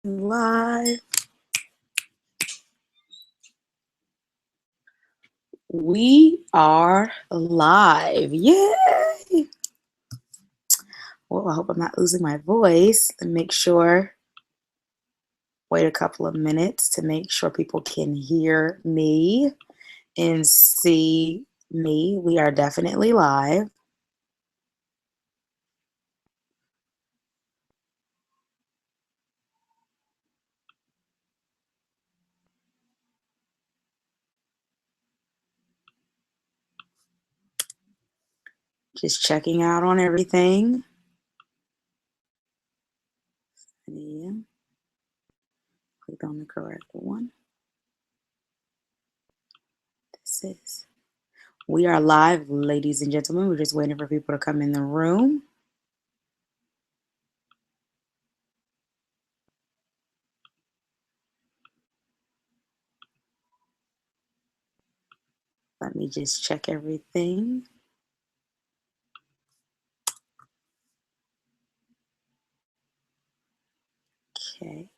Live. We are live. Yay! Well, I hope I'm not losing my voice. Let me make sure. Wait a couple of minutes to make sure people can hear me and see me. We are definitely live. Just checking out on everything. Yeah. Click on the correct one. This is. We are live, ladies and gentlemen. We're just waiting for people to come in the room. Let me just check everything. Okay.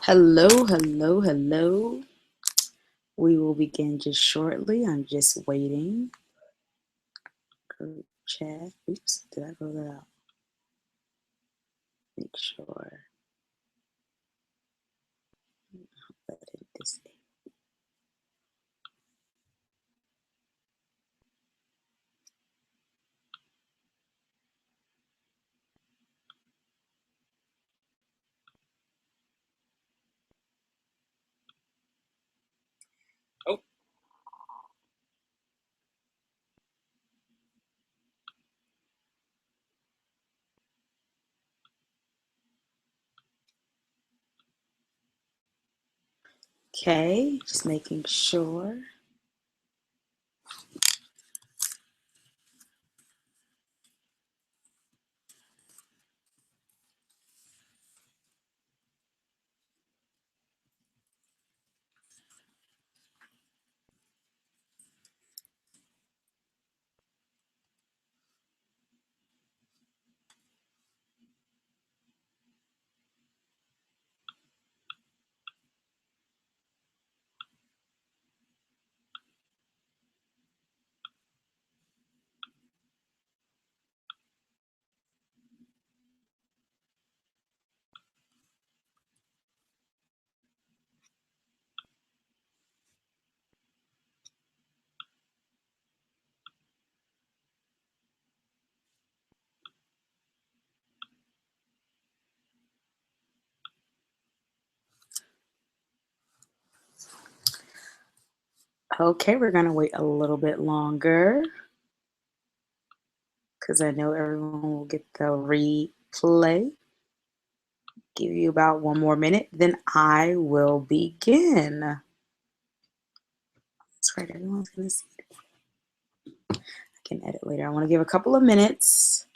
Hello, hello, hello. We will begin just shortly. I'm just waiting. Group chat. Oops, did I roll that out? Make sure. That didn't disable. Okay, just making sure. Okay, we're going to wait a little bit longer because I know everyone will get the replay. Give you about one more minute, then I will begin. That's right, everyone's going to see it. I can edit later. I want to give a couple of minutes.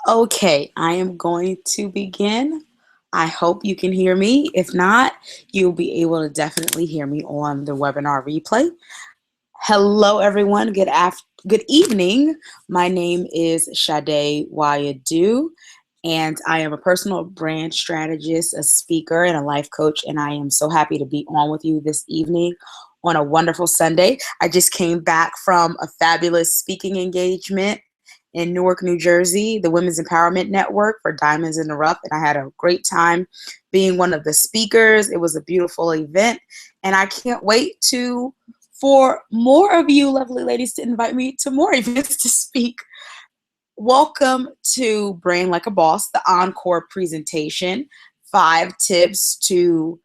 Okay, I am going to begin. I hope you can hear me. If not, you'll be able to definitely hear me on the webinar replay. Hello, everyone. Good evening. My name is Sade Wayadu, and I am a personal brand strategist, a speaker, and a life coach, and I am so happy to be on with you this evening on a wonderful Sunday. I just came back from a fabulous speaking engagement, in Newark, New Jersey, the Women's Empowerment Network for Diamonds in the Rough. And I had a great time being one of the speakers. It was a beautiful event. And I can't wait for more of you lovely ladies to invite me to more events to speak. Welcome to Brand Like a Boss, the encore presentation. 5 tips to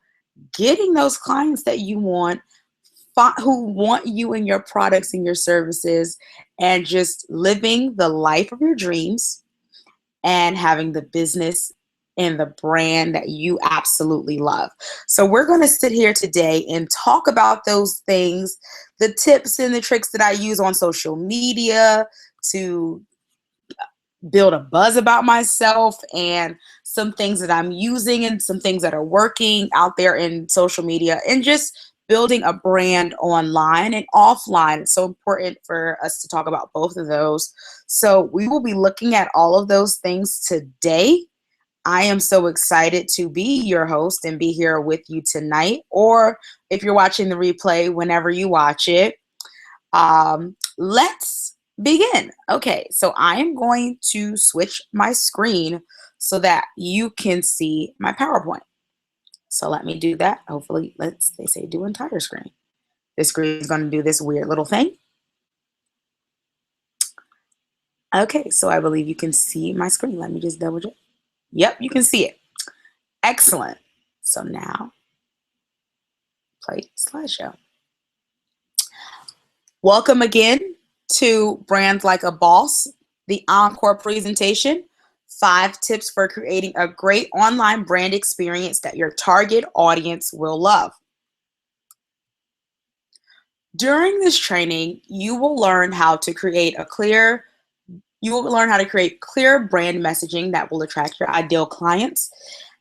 getting those clients that you want, who want you and your products and your services, and just living the life of your dreams and having the business and the brand that you absolutely love. So we're going to sit here today and talk about those things, the tips and the tricks that I use on social media to build a buzz about myself, and some things that I'm using and some things that are working out there in social media, and just building a brand online and offline. It's so important for us to talk about both of those. So we will be looking at all of those things today. I am so excited to be your host and be here with you tonight, or if you're watching the replay, whenever you watch it. Let's begin. Okay, so I am going to switch my screen so that you can see my PowerPoint. So let me do that. Hopefully, they say do entire screen. This screen is going to do this weird little thing. Okay, so I believe you can see my screen. Let me just double check. Yep, you can see it. Excellent. So now, play slideshow. Welcome again to Brand Like a Boss, the encore presentation. 5 tips for creating a great online brand experience that your target audience will love. During this training, you will learn how to create clear brand messaging that will attract your ideal clients,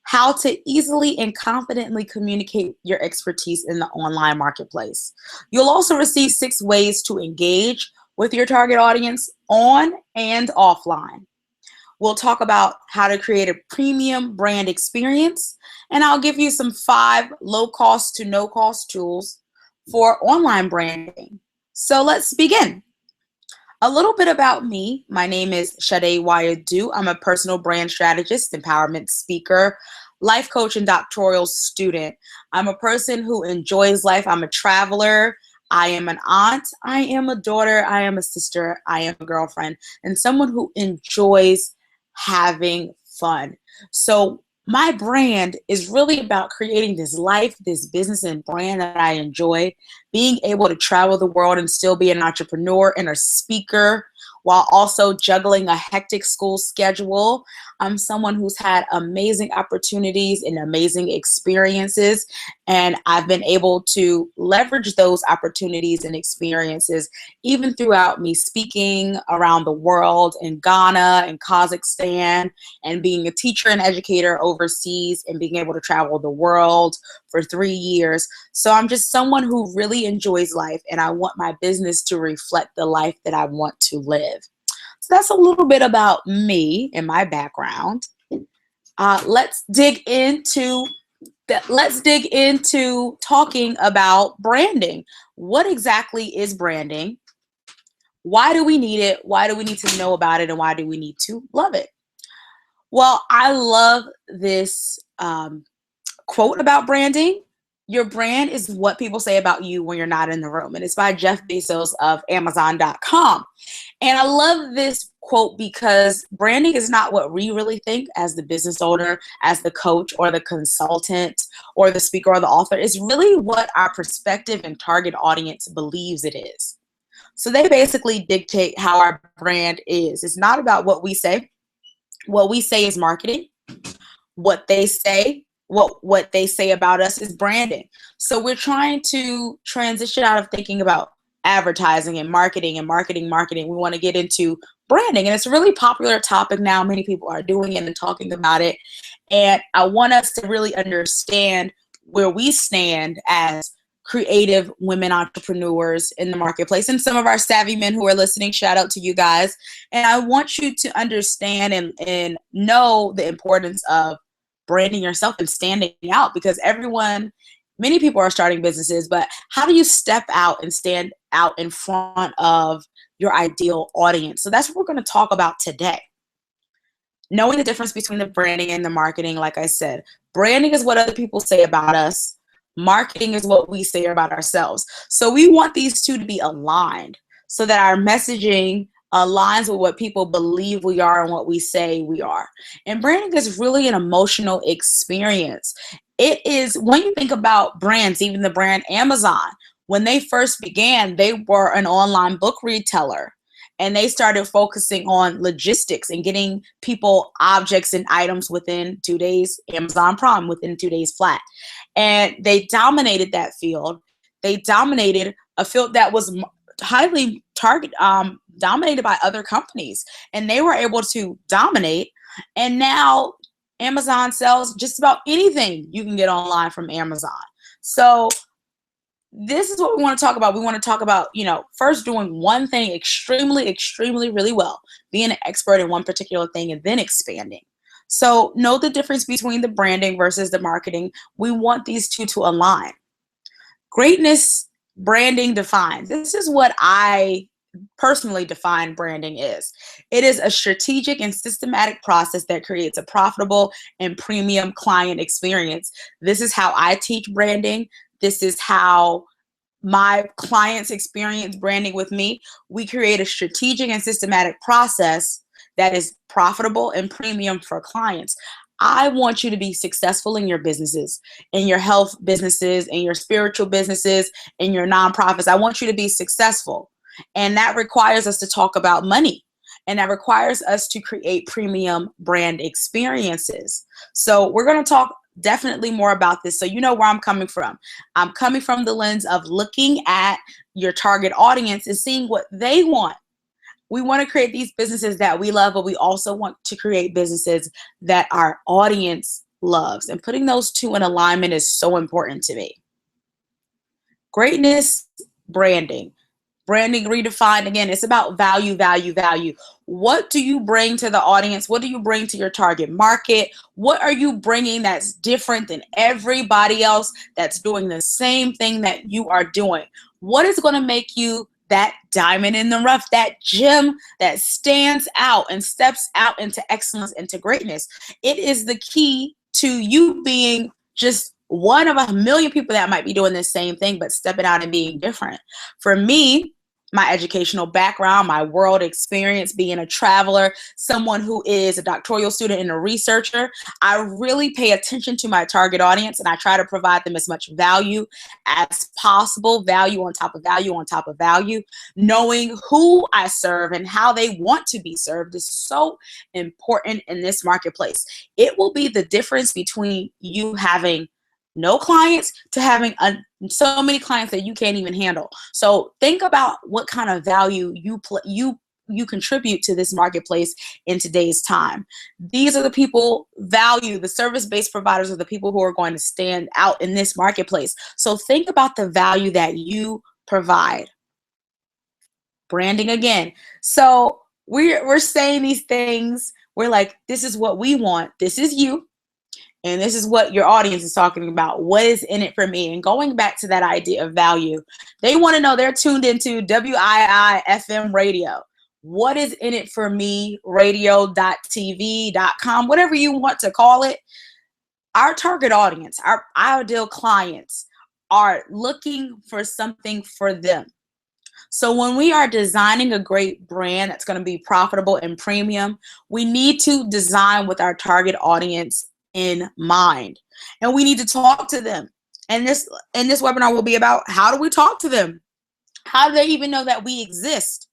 how to easily and confidently communicate your expertise in the online marketplace. You'll also receive 6 ways to engage with your target audience on and offline. We'll talk about how to create a premium brand experience, and I'll give you some 5 low-cost to no-cost tools for online branding. So let's begin. A little bit about me. My name is Sade Wayadu. I'm a personal brand strategist, empowerment speaker, life coach, and doctoral student. I'm a person who enjoys life. I'm a traveler. I am an aunt. I am a daughter. I am a sister. I am a girlfriend, and someone who enjoys having fun. So my brand is really about creating this life, this business and brand that I enjoy, being able to travel the world and still be an entrepreneur and a speaker while also juggling a hectic school schedule. I'm someone who's had amazing opportunities and amazing experiences, and I've been able to leverage those opportunities and experiences even throughout me speaking around the world in Ghana and Kazakhstan, and being a teacher and educator overseas, and being able to travel the world for 3 years. So I'm just someone who really enjoys life, and I want my business to reflect the life that I want to live. So that's a little bit about me and my background. Let's dig into talking about branding. What exactly is branding? Why do we need it? Why do we need to know about it? And why do we need to love it? Well, I love this quote about branding. Your brand is what people say about you when you're not in the room. And it's by Jeff Bezos of Amazon.com. And I love this quote because branding is not what we really think as the business owner, as the coach or the consultant or the speaker or the author. It's really what our prospective and target audience believes it is. So they basically dictate how our brand is. It's not about what we say. What we say is marketing. What they say about us is branding. So we're trying to transition out of thinking about advertising and marketing. We want to get into branding. And it's a really popular topic now. Many people are doing it and talking about it. And I want us to really understand where we stand as creative women entrepreneurs in the marketplace, and some of our savvy men who are listening. Shout out to you guys. And I want you to understand and know the importance of branding yourself and standing out, because many people are starting businesses, but how do you step out and stand out in front of your ideal audience. So that's what we're going to talk about today. Knowing the difference between the branding and the marketing, like I said, branding is what other people say about us. Marketing is what we say about ourselves. So we want these two to be aligned so that our messaging aligns with what people believe we are and what we say we are. And branding is really an emotional experience. It is, when you think about brands, even the brand Amazon, when they first began, they were an online book retailer. And they started focusing on logistics and getting people objects and items within 2 days, Amazon Prime, within 2 days flat. And they dominated that field. They dominated a field that was highly dominated by other companies. And they were able to dominate. And now Amazon sells just about anything you can get online from Amazon. So this is what we want to talk about. We want to talk about, first doing one thing extremely, extremely, really well, being an expert in one particular thing, and then expanding. So know the difference between the branding versus the marketing. We want these two to align. Greatness branding defined. This is what I personally define branding is. It is a strategic and systematic process that creates a profitable and premium client experience. This is how I teach branding. This is how my clients experience branding with me. We create a strategic and systematic process that is profitable and premium for clients. I want you to be successful in your businesses, in your health businesses, in your spiritual businesses, in your nonprofits. I want you to be successful. And that requires us to talk about money. And that requires us to create premium brand experiences. So we're going to talk definitely more about this. So you know where I'm coming from. I'm coming from the lens of looking at your target audience and seeing what they want. We want to create these businesses that we love, but we also want to create businesses that our audience loves. And putting those two in alignment is so important to me. Greatness branding. Branding redefined, again, it's about value, value, value. What do you bring to the audience? What do you bring to your target market? What are you bringing that's different than everybody else that's doing the same thing that you are doing? What is going to make you that diamond in the rough, that gem that stands out and steps out into excellence, into greatness? It is the key to you being just one of a million people that might be doing the same thing, but stepping out and being different. For me, my educational background, my world experience, being a traveler, someone who is a doctoral student and a researcher, I really pay attention to my target audience, and I try to provide them as much value as possible, value on top of value on top of value. Knowing who I serve and how they want to be served is so important in this marketplace. It will be the difference between you having no clients to having so many clients that you can't even handle. So think about what kind of value you contribute to this marketplace in today's time. These are the people, the service-based providers are the people who are going to stand out in this marketplace. So think about the value that you provide. Branding again. So we're saying these things. We're like, this is what we want. This is you. And this is what your audience is talking about. What is in it for me? And going back to that idea of value, they want to know, they're tuned into WII FM radio. What is in it for me? Radio.tv.com, whatever you want to call it. Our target audience, our ideal clients are looking for something for them. So when we are designing a great brand that's going to be profitable and premium, we need to design with our target audience in mind, and we need to talk to them. And this webinar will be about, how do we talk to them? How do they even know that we exist?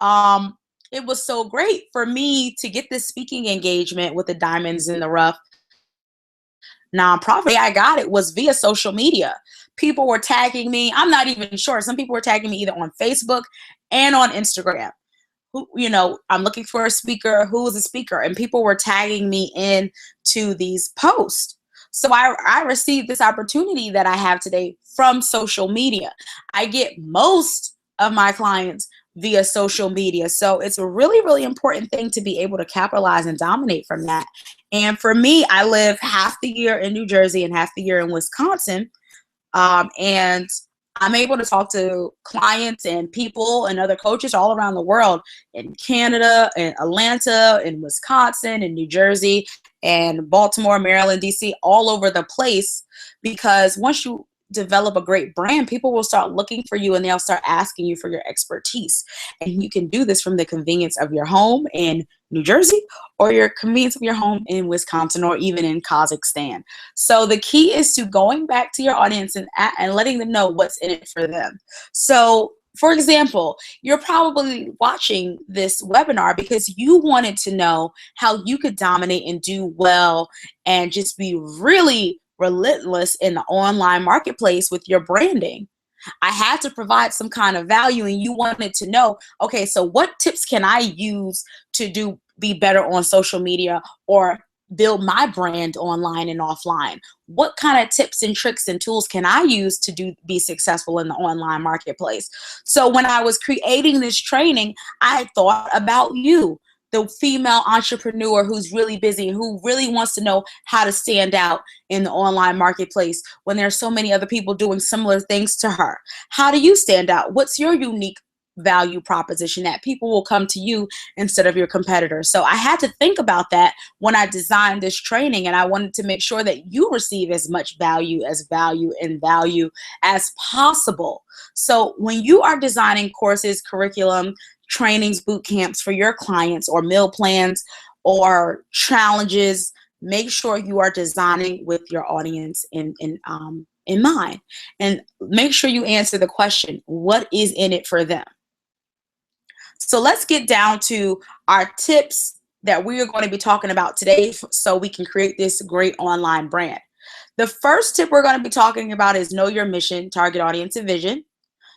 It was so great for me to get this speaking engagement with the Diamonds in the Rough nonprofit. I got it was via social media. People were tagging me. I'm not even sure. Some people were tagging me either on Facebook and on Instagram. I'm looking for a speaker. Who is a speaker? And people were tagging me in to these posts. So I received this opportunity that I have today from social media. I get most of my clients via social media. So it's a really, really important thing to be able to capitalize and dominate from that. And for me, I live half the year in New Jersey and half the year in Wisconsin. And I'm able to talk to clients and people and other coaches all around the world, in Canada, in Atlanta, in Wisconsin, in New Jersey, and Baltimore, Maryland, DC, all over the place. Because once you develop a great brand, people will start looking for you and they'll start asking you for your expertise. And you can do this from the convenience of your home in New Jersey, or your convenience of your home in Wisconsin, or even in Kazakhstan. So the key is to going back to your audience and letting them know what's in it for them. So for example, you're probably watching this webinar because you wanted to know how you could dominate and do well and just be really relentless in the online marketplace with your branding. I had to provide some kind of value, and you wanted to know, okay, so what tips can I use to be better on social media or build my brand online and offline? What kind of tips and tricks and tools can I use to be successful in the online marketplace? So when I was creating this training, I thought about you, the female entrepreneur who's really busy and who really wants to know how to stand out in the online marketplace when there are so many other people doing similar things to her. How do you stand out? What's your unique value proposition that people will come to you instead of your competitors? So I had to think about that when I designed this training, and I wanted to make sure that you receive as much value as possible. So when you are designing courses, curriculum, trainings, boot camps for your clients, or meal plans or challenges, make sure you are designing with your audience in mind, and make sure you answer the question, what is in it for them? So let's get down to our tips that we are going to be talking about today so we can create this great online brand. The first tip we're going to be talking about is know your mission, target audience, and vision.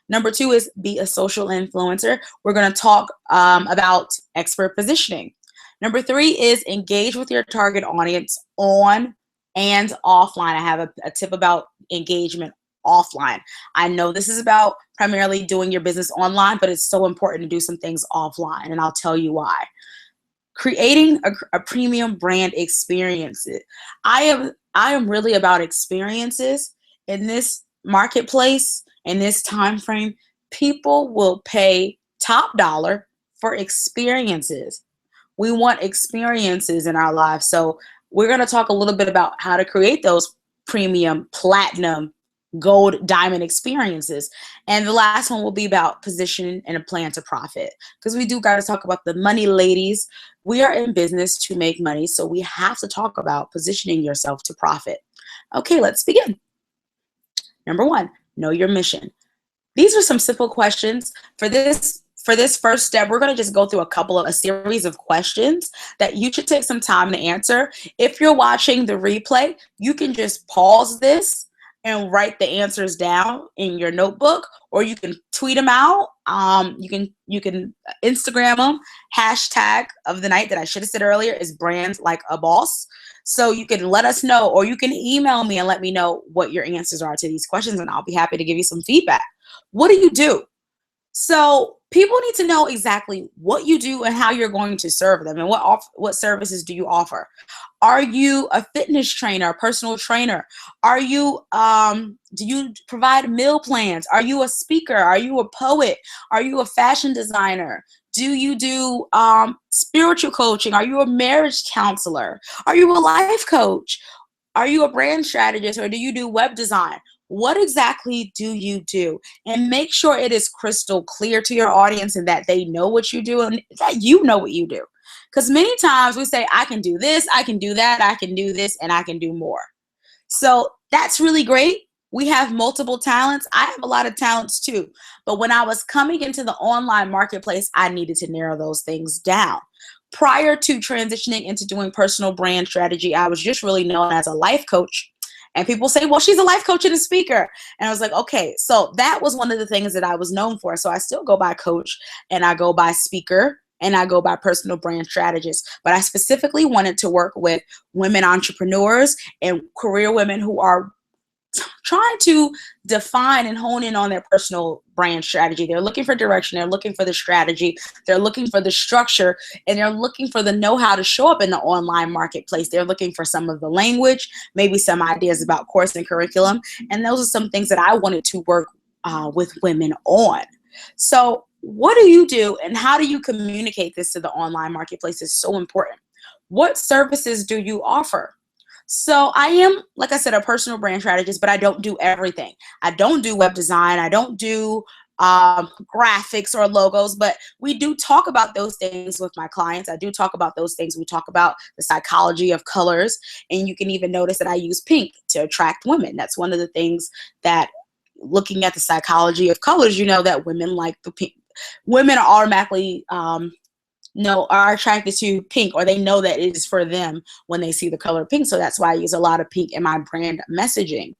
Number 2 is be a social influencer. We're going to talk about expert positioning. Number 3 is engage with your target audience on and offline. I have a tip about engagement offline. I know this is about primarily doing your business online, but it's so important to do some things offline, and I'll tell you why. Creating a premium brand experience. I am really about experiences in this marketplace. In this time frame, people will pay top dollar for experiences. We want experiences in our lives. So we're going to talk a little bit about how to create those premium, platinum, gold, diamond experiences. And the last one will be about positioning and a plan to profit, because we do got to talk about the money, ladies. We are in business to make money, so we have to talk about positioning yourself to profit. Okay, let's begin. Number 1, know your mission. These are some simple questions. For this first step, we're going to just go through a series of questions that you should take some time to answer. If you're watching the replay, you can just pause this and write the answers down in your notebook, or you can tweet them out. You can Instagram them. Hashtag of the night that I should have said earlier is brand like a boss. So you can let us know, or you can email me and let me know what your answers are to these questions, and I'll be happy to give you some feedback. What do you do? So people need to know exactly what you do and how you're going to serve them, and what services do you offer. Are you a fitness trainer, a personal trainer? Are you do you provide meal plans? Are you a speaker? Are you a poet? Are you a fashion designer? Do you do spiritual coaching? Are you a marriage counselor? Are you a life coach? Are you a brand strategist, or do you do web design? What exactly do you do? And make sure it is crystal clear to your audience, and that they know what you do, and that you know what you do. Because many times we say, I can do this, I can do that, I can do this, and I can do more. So that's really great. We have multiple talents. I have a lot of talents too. But when I was coming into the online marketplace, I needed to narrow those things down. Prior to transitioning into doing personal brand strategy, I was just really known as a life coach. And people say, well, she's a life coach and a speaker. And I was like, okay, so that was one of the things that I was known for. So I still go by coach, and I go by speaker, and I go by personal brand strategist. But I specifically wanted to work with women entrepreneurs and career women who are trying to define and hone in on their personal brand strategy. They're looking for direction. They're looking for the strategy. They're looking for the structure, and they're looking for the know-how to show up in the online marketplace. They're looking for some of the language, maybe some ideas about course and curriculum. And those are some things that I wanted to work with women on. So what do you do and how do you communicate this to the online marketplace is so important. What services do you offer? So I am, like I said, a personal brand strategist, but I don't do everything. I don't do web design. I don't do graphics or logos, but we do talk about those things with my clients. I do talk about those things. We talk about the psychology of colors, and you can even notice that I use pink to attract women. That's one of the things that, looking at the psychology of colors, you know that women like the pink. Women are automatically are attracted to pink, or they know that it is for them when they see the color pink. So that's why I use a lot of pink in my brand messaging.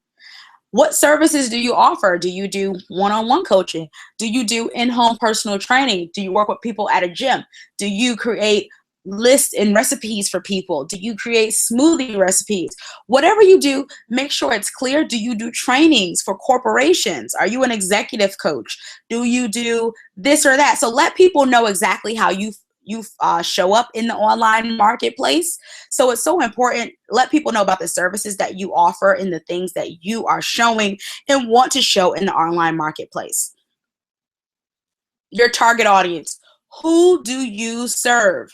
What services do you offer? Do you do one-on-one coaching? Do you do in-home personal training? Do you work with people at a gym? Do you create lists and recipes for people? Do you create smoothie recipes? Whatever you do, make sure it's clear. Do you do trainings for corporations? Are you an executive coach? Do you do this or that? So let people know exactly how you show up in the online marketplace. So it's so important. Let people know about the services that you offer and the things that you are showing and want to show in the online marketplace. Your target audience. Who do you serve?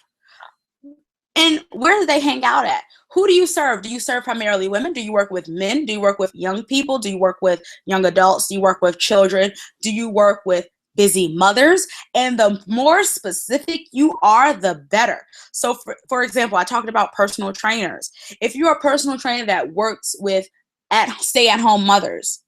And where do they hang out at? Who do you serve? Do you serve primarily women? Do you work with men? Do you work with young people? Do you work with young adults? Do you work with children? Do you work with busy mothers? And the more specific you are, the better. So for example, I talked about personal trainers. If you're a personal trainer that works with stay-at-home mothers,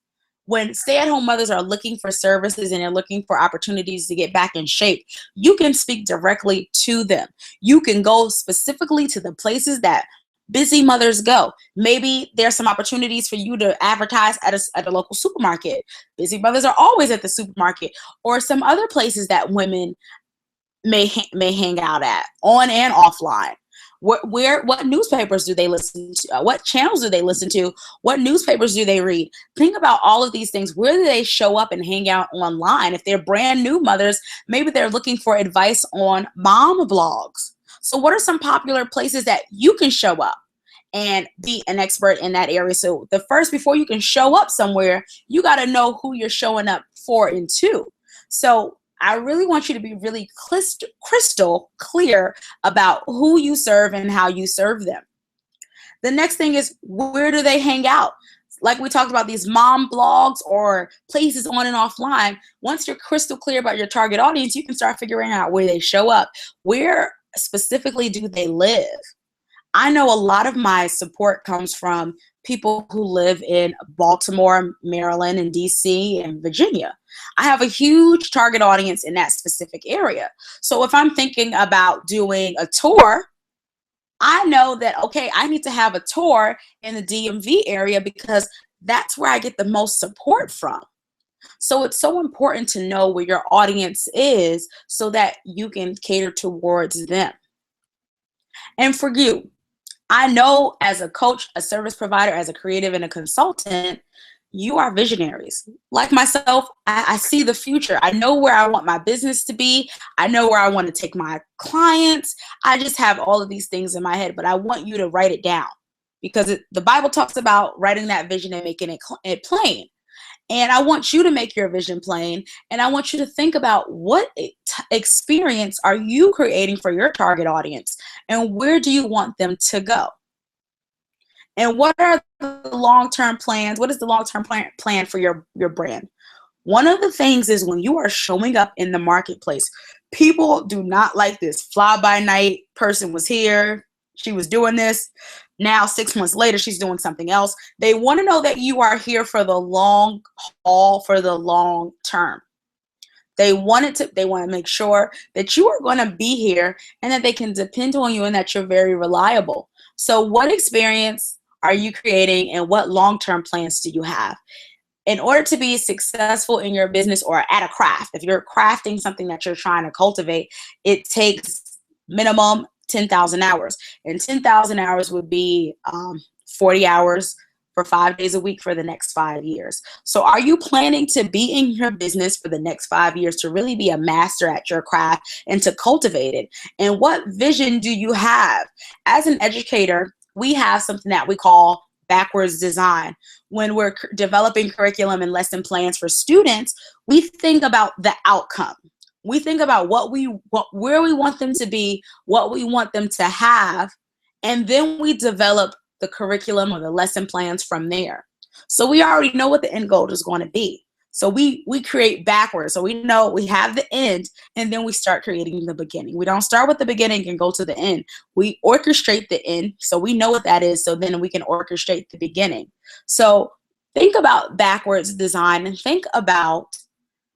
when stay-at-home mothers are looking for services and they're looking for opportunities to get back in shape, you can speak directly to them. You can go specifically to the places that busy mothers go. Maybe there's some opportunities for you to advertise at a local supermarket. Busy mothers are always at the supermarket, or some other places that women may hang out at, on and offline. What newspapers do they listen to? What channels do they listen to? What newspapers do they read? Think about all of these things. Where do they show up and hang out online? If they're brand new mothers, maybe they're looking for advice on mom blogs. So what are some popular places that you can show up and be an expert in that area? So before you can show up somewhere, you got to know who you're showing up for and to. So I really want you to be really crystal clear about who you serve and how you serve them. The next thing is, where do they hang out? Like we talked about, these mom blogs or places on and offline. Once you're crystal clear about your target audience, you can start figuring out where they show up. Where specifically do they live? I know a lot of my support comes from people who live in Baltimore, Maryland, and DC, and Virginia. I have a huge target audience in that specific area. So if I'm thinking about doing a tour, I know that, okay, I need to have a tour in the DMV area because that's where I get the most support from. So it's so important to know where your audience is so that you can cater towards them. And for you, I know as a coach, a service provider, as a creative, and a consultant, you are visionaries. Like myself, I see the future. I know where I want my business to be. I know where I want to take my clients. I just have all of these things in my head, but I want you to write it down because the Bible talks about writing that vision and making it plain. And I want you to make your vision plain, and I want you to think about what experience are you creating for your target audience, and where do you want them to go? And what are the long-term plans? What is the long-term plan for your brand? One of the things is, when you are showing up in the marketplace, people do not like this fly-by-night person was here, she was doing this. Now, 6 months later, she's doing something else. They want to know that you are here for the long haul, for the long term. They want to make sure that you are going to be here and that they can depend on you and that you're very reliable. So what experience are you creating and what long-term plans do you have? In order to be successful in your business or at a craft, if you're crafting something that you're trying to cultivate, it takes minimum 10,000 hours. And 10,000 hours would be 40 hours for 5 days a week for the next 5 years. So are you planning to be in your business for the next 5 years to really be a master at your craft and to cultivate it? And what vision do you have? As an educator, we have something that we call backwards design. when we're developing curriculum and lesson plans for students, we think about the outcome. We think about where we want them to be, what we want them to have, and then we develop the curriculum or the lesson plans from there. So we already know what the end goal is going to be. So we create backwards. So we know we have the end, and then we start creating the beginning. We don't start with the beginning and go to the end. We orchestrate the end, so we know what that is, so then we can orchestrate the beginning. So think about backwards design and think about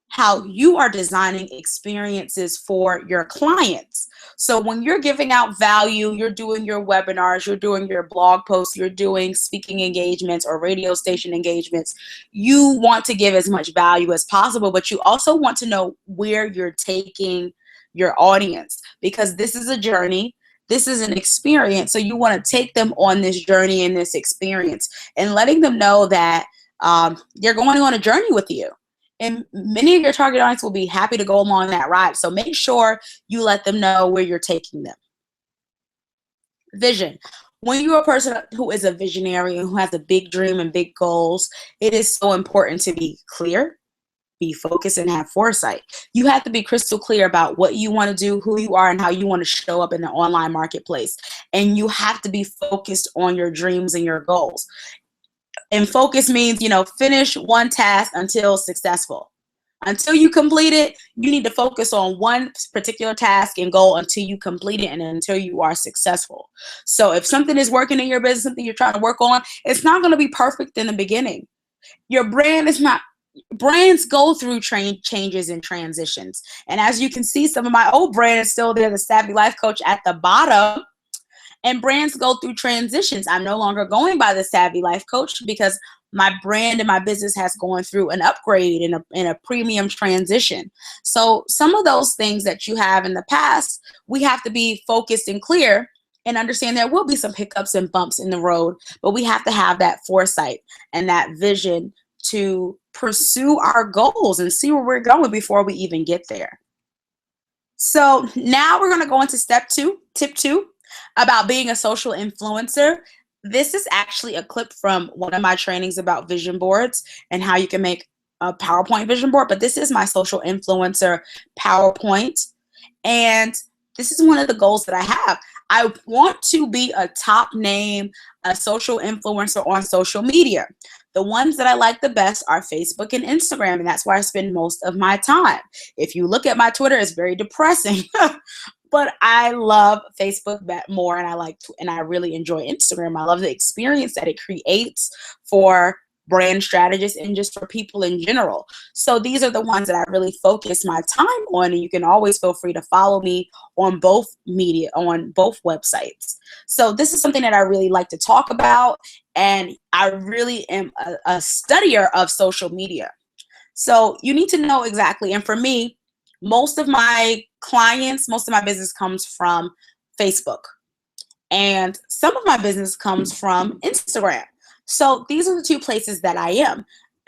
how you are designing experiences for your clients. So when you're giving out value, you're doing your webinars, you're doing your blog posts, you're doing speaking engagements or radio station engagements, you want to give as much value as possible, but you also want to know where you're taking your audience, because this is a journey. This is an experience. So you want to take them on this journey and this experience, and letting them know that they're going on a journey with you. And many of your target audience will be happy to go along that ride. So make sure you let them know where you're taking them. Vision. When you're a person who is a visionary and who has a big dream and big goals, it is so important to be clear, be focused, and have foresight. You have to be crystal clear about what you want to do, who you are, and how you want to show up in the online marketplace. And you have to be focused on your dreams and your goals. And focus means, finish one task until successful. Until you complete it, you need to focus on one particular task and goal until you complete it and until you are successful. So if something is working in your business, something you're trying to work on, it's not going to be perfect in the beginning. Your brand is not. Brands go through changes and transitions. And as you can see, some of my old brand is still there, the Savvy Life Coach at the bottom. And brands go through transitions. I'm no longer going by the Savvy Life Coach because my brand and my business has gone through an upgrade and a premium transition. So some of those things that you have in the past, we have to be focused and clear and understand there will be some hiccups and bumps in the road, but we have to have that foresight and that vision to pursue our goals and see where we're going before we even get there. So now we're going to go into tip two, about being a social influencer. This is actually a clip from one of my trainings about vision boards and how you can make a PowerPoint vision board, but this is my social influencer PowerPoint. And this is one of the goals that I have. I want to be a top name, a social influencer on social media. The ones that I like the best are Facebook and Instagram, and that's where I spend most of my time. If you look at my Twitter, it's very depressing. But I love Facebook more, and I really enjoy Instagram. I love the experience that it creates for brand strategists and just for people in general. So these are the ones that I really focus my time on, and you can always feel free to follow me on both media, on both websites. So this is something that I really like to talk about, and I really am a studier of social media. So you need to know exactly, and for me, most of my clients, most of my business comes from Facebook, and some of my business comes from Instagram. So these are the two places that I am.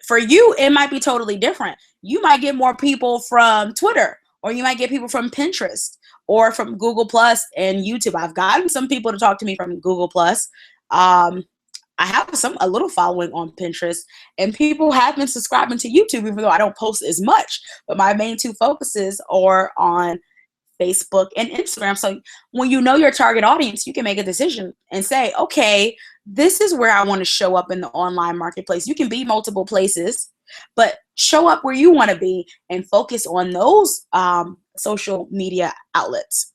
For you, it might be totally different. You might get more people from Twitter, or you might get people from Pinterest or from Google Plus and YouTube. I've gotten some people to talk to me from Google Plus. I have a little following on Pinterest, and people have been subscribing to YouTube, even though I don't post as much. But my main two focuses are on Facebook and Instagram. So when you know your target audience, you can make a decision and say, okay, this is where I want to show up in the online marketplace. You can be multiple places, but show up where you want to be and focus on those social media outlets.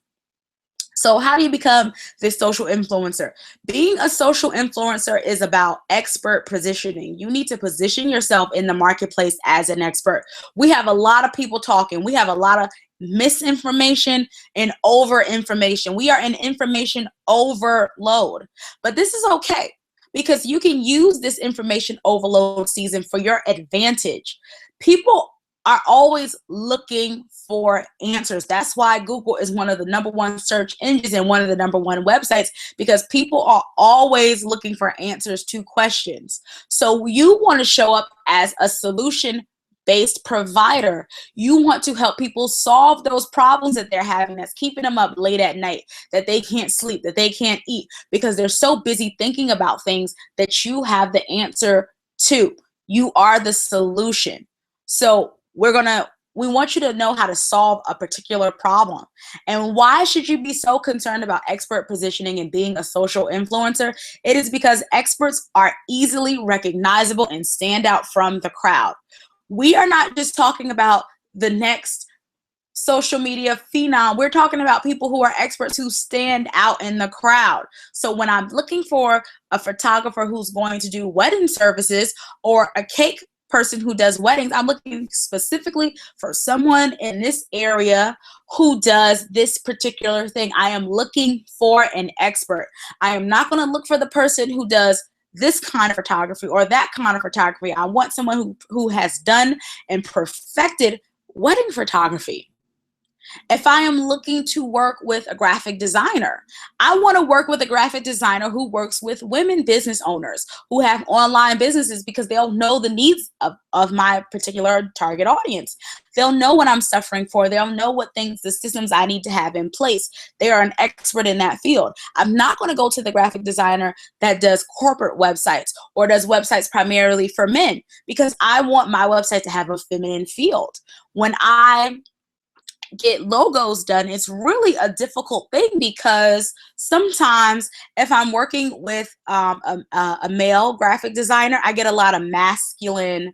So how do you become this social influencer? Being a social influencer is about expert positioning. You need to position yourself in the marketplace as an expert. We have a lot of people talking. We have a lot of misinformation and over information. We are in information overload, but this is okay because you can use this information overload season for your advantage. People are always looking for answers. That's why Google is one of the #1 search engines and one of the #1 websites, because people are always looking for answers to questions. So you want to show up as a solution-based provider. You want to help people solve those problems that they're having that's keeping them up late at night, that they can't sleep, that they can't eat, because they're so busy thinking about things that you have the answer 2, you are the solution. So we want you to know how to solve a particular problem. And why should you be so concerned about expert positioning and being a social influencer? It is because experts are easily recognizable and stand out from the crowd. We are not just talking about the next social media phenom. We're talking about people who are experts who stand out in the crowd. So when I'm looking for a photographer who's going to do wedding services or a cake person who does weddings, I'm looking specifically for someone in this area who does this particular thing. I am looking for an expert. I am not going to look for the person who does this kind of photography or that kind of photography. I want someone who has done and perfected wedding photography. If I am looking to work with a graphic designer, I want to work with a graphic designer who works with women business owners who have online businesses, because they'll know the needs of my particular target audience. They'll know what I'm suffering for. They'll know what things, the systems I need to have in place. They are an expert in that field. I'm not going to go to the graphic designer that does corporate websites or does websites primarily for men, because I want my website to have a feminine field. When I get logos done, it's really a difficult thing, because sometimes if I'm working with a male graphic designer, I get a lot of masculine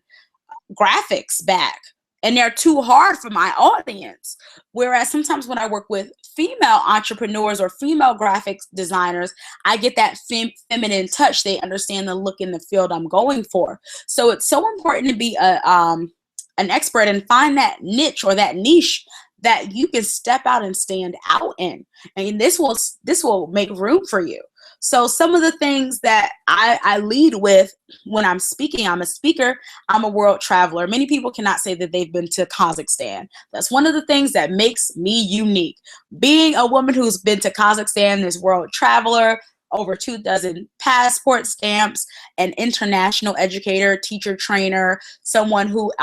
graphics back, and they're too hard for my audience. Whereas sometimes when I work with female entrepreneurs or female graphics designers, I get that feminine touch. They understand the look and the field I'm going for. So it's so important to be an expert and find that niche or that niche that you can step out and stand out in, and this will make room for you. So some of the things that I lead with when I'm speaking, I'm a speaker, I'm a world traveler. Many people cannot say that they've been to Kazakhstan. That's one of the things that makes me unique. Being a woman who's been to Kazakhstan, this world traveler, over 24 passport stamps, an international educator, teacher, trainer, someone who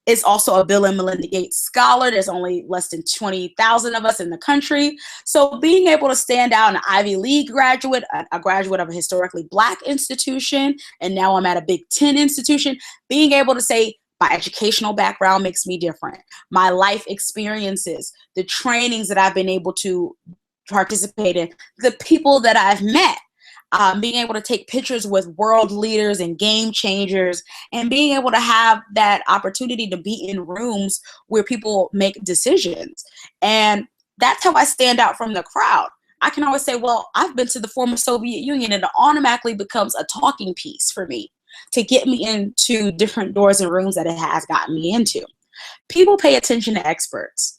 is also a Bill and Melinda Gates scholar. There's only less than 20,000 of us in the country. So being able to stand out, an Ivy League graduate, a graduate of a historically Black institution, and now I'm at a Big Ten institution, being able to say my educational background makes me different. My life experiences, the trainings that I've been able to participate in, the people that I've met, being able to take pictures with world leaders and game changers, and being able to have that opportunity to be in rooms where people make decisions. And that's how I stand out from the crowd. I can always say, well, I've been to the former Soviet Union, and it automatically becomes a talking piece for me to get me into different doors and rooms that it has gotten me into. People pay attention to experts.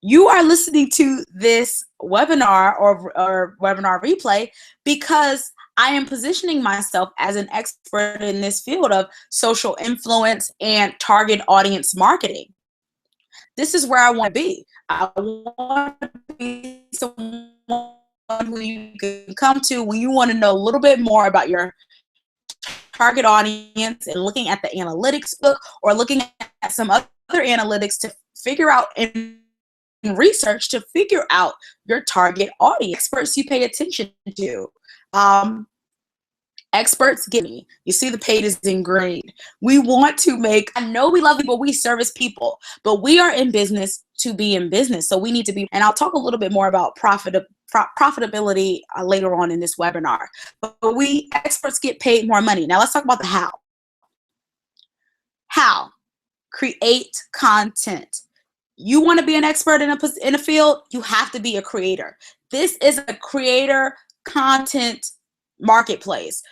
You are listening to this webinar or webinar replay because I am positioning myself as an expert in this field of social influence and target audience marketing. This is where I want to be. I want to be someone who you can come to when you want to know a little bit more about your target audience, and looking at the analytics book or looking at some other analytics to figure out and research to figure out your target audience. Experts you pay attention to. Experts get me. You see the page is in green. We want to make, I know we love people, we service people, but we are in business to be in business. So we need to be, and I'll talk a little bit more about profitability later on in this webinar. But we experts get paid more money. Now let's talk about the how. How? Create content. You want to be an expert in a field, you have to be a creator. This is a creator content marketplace.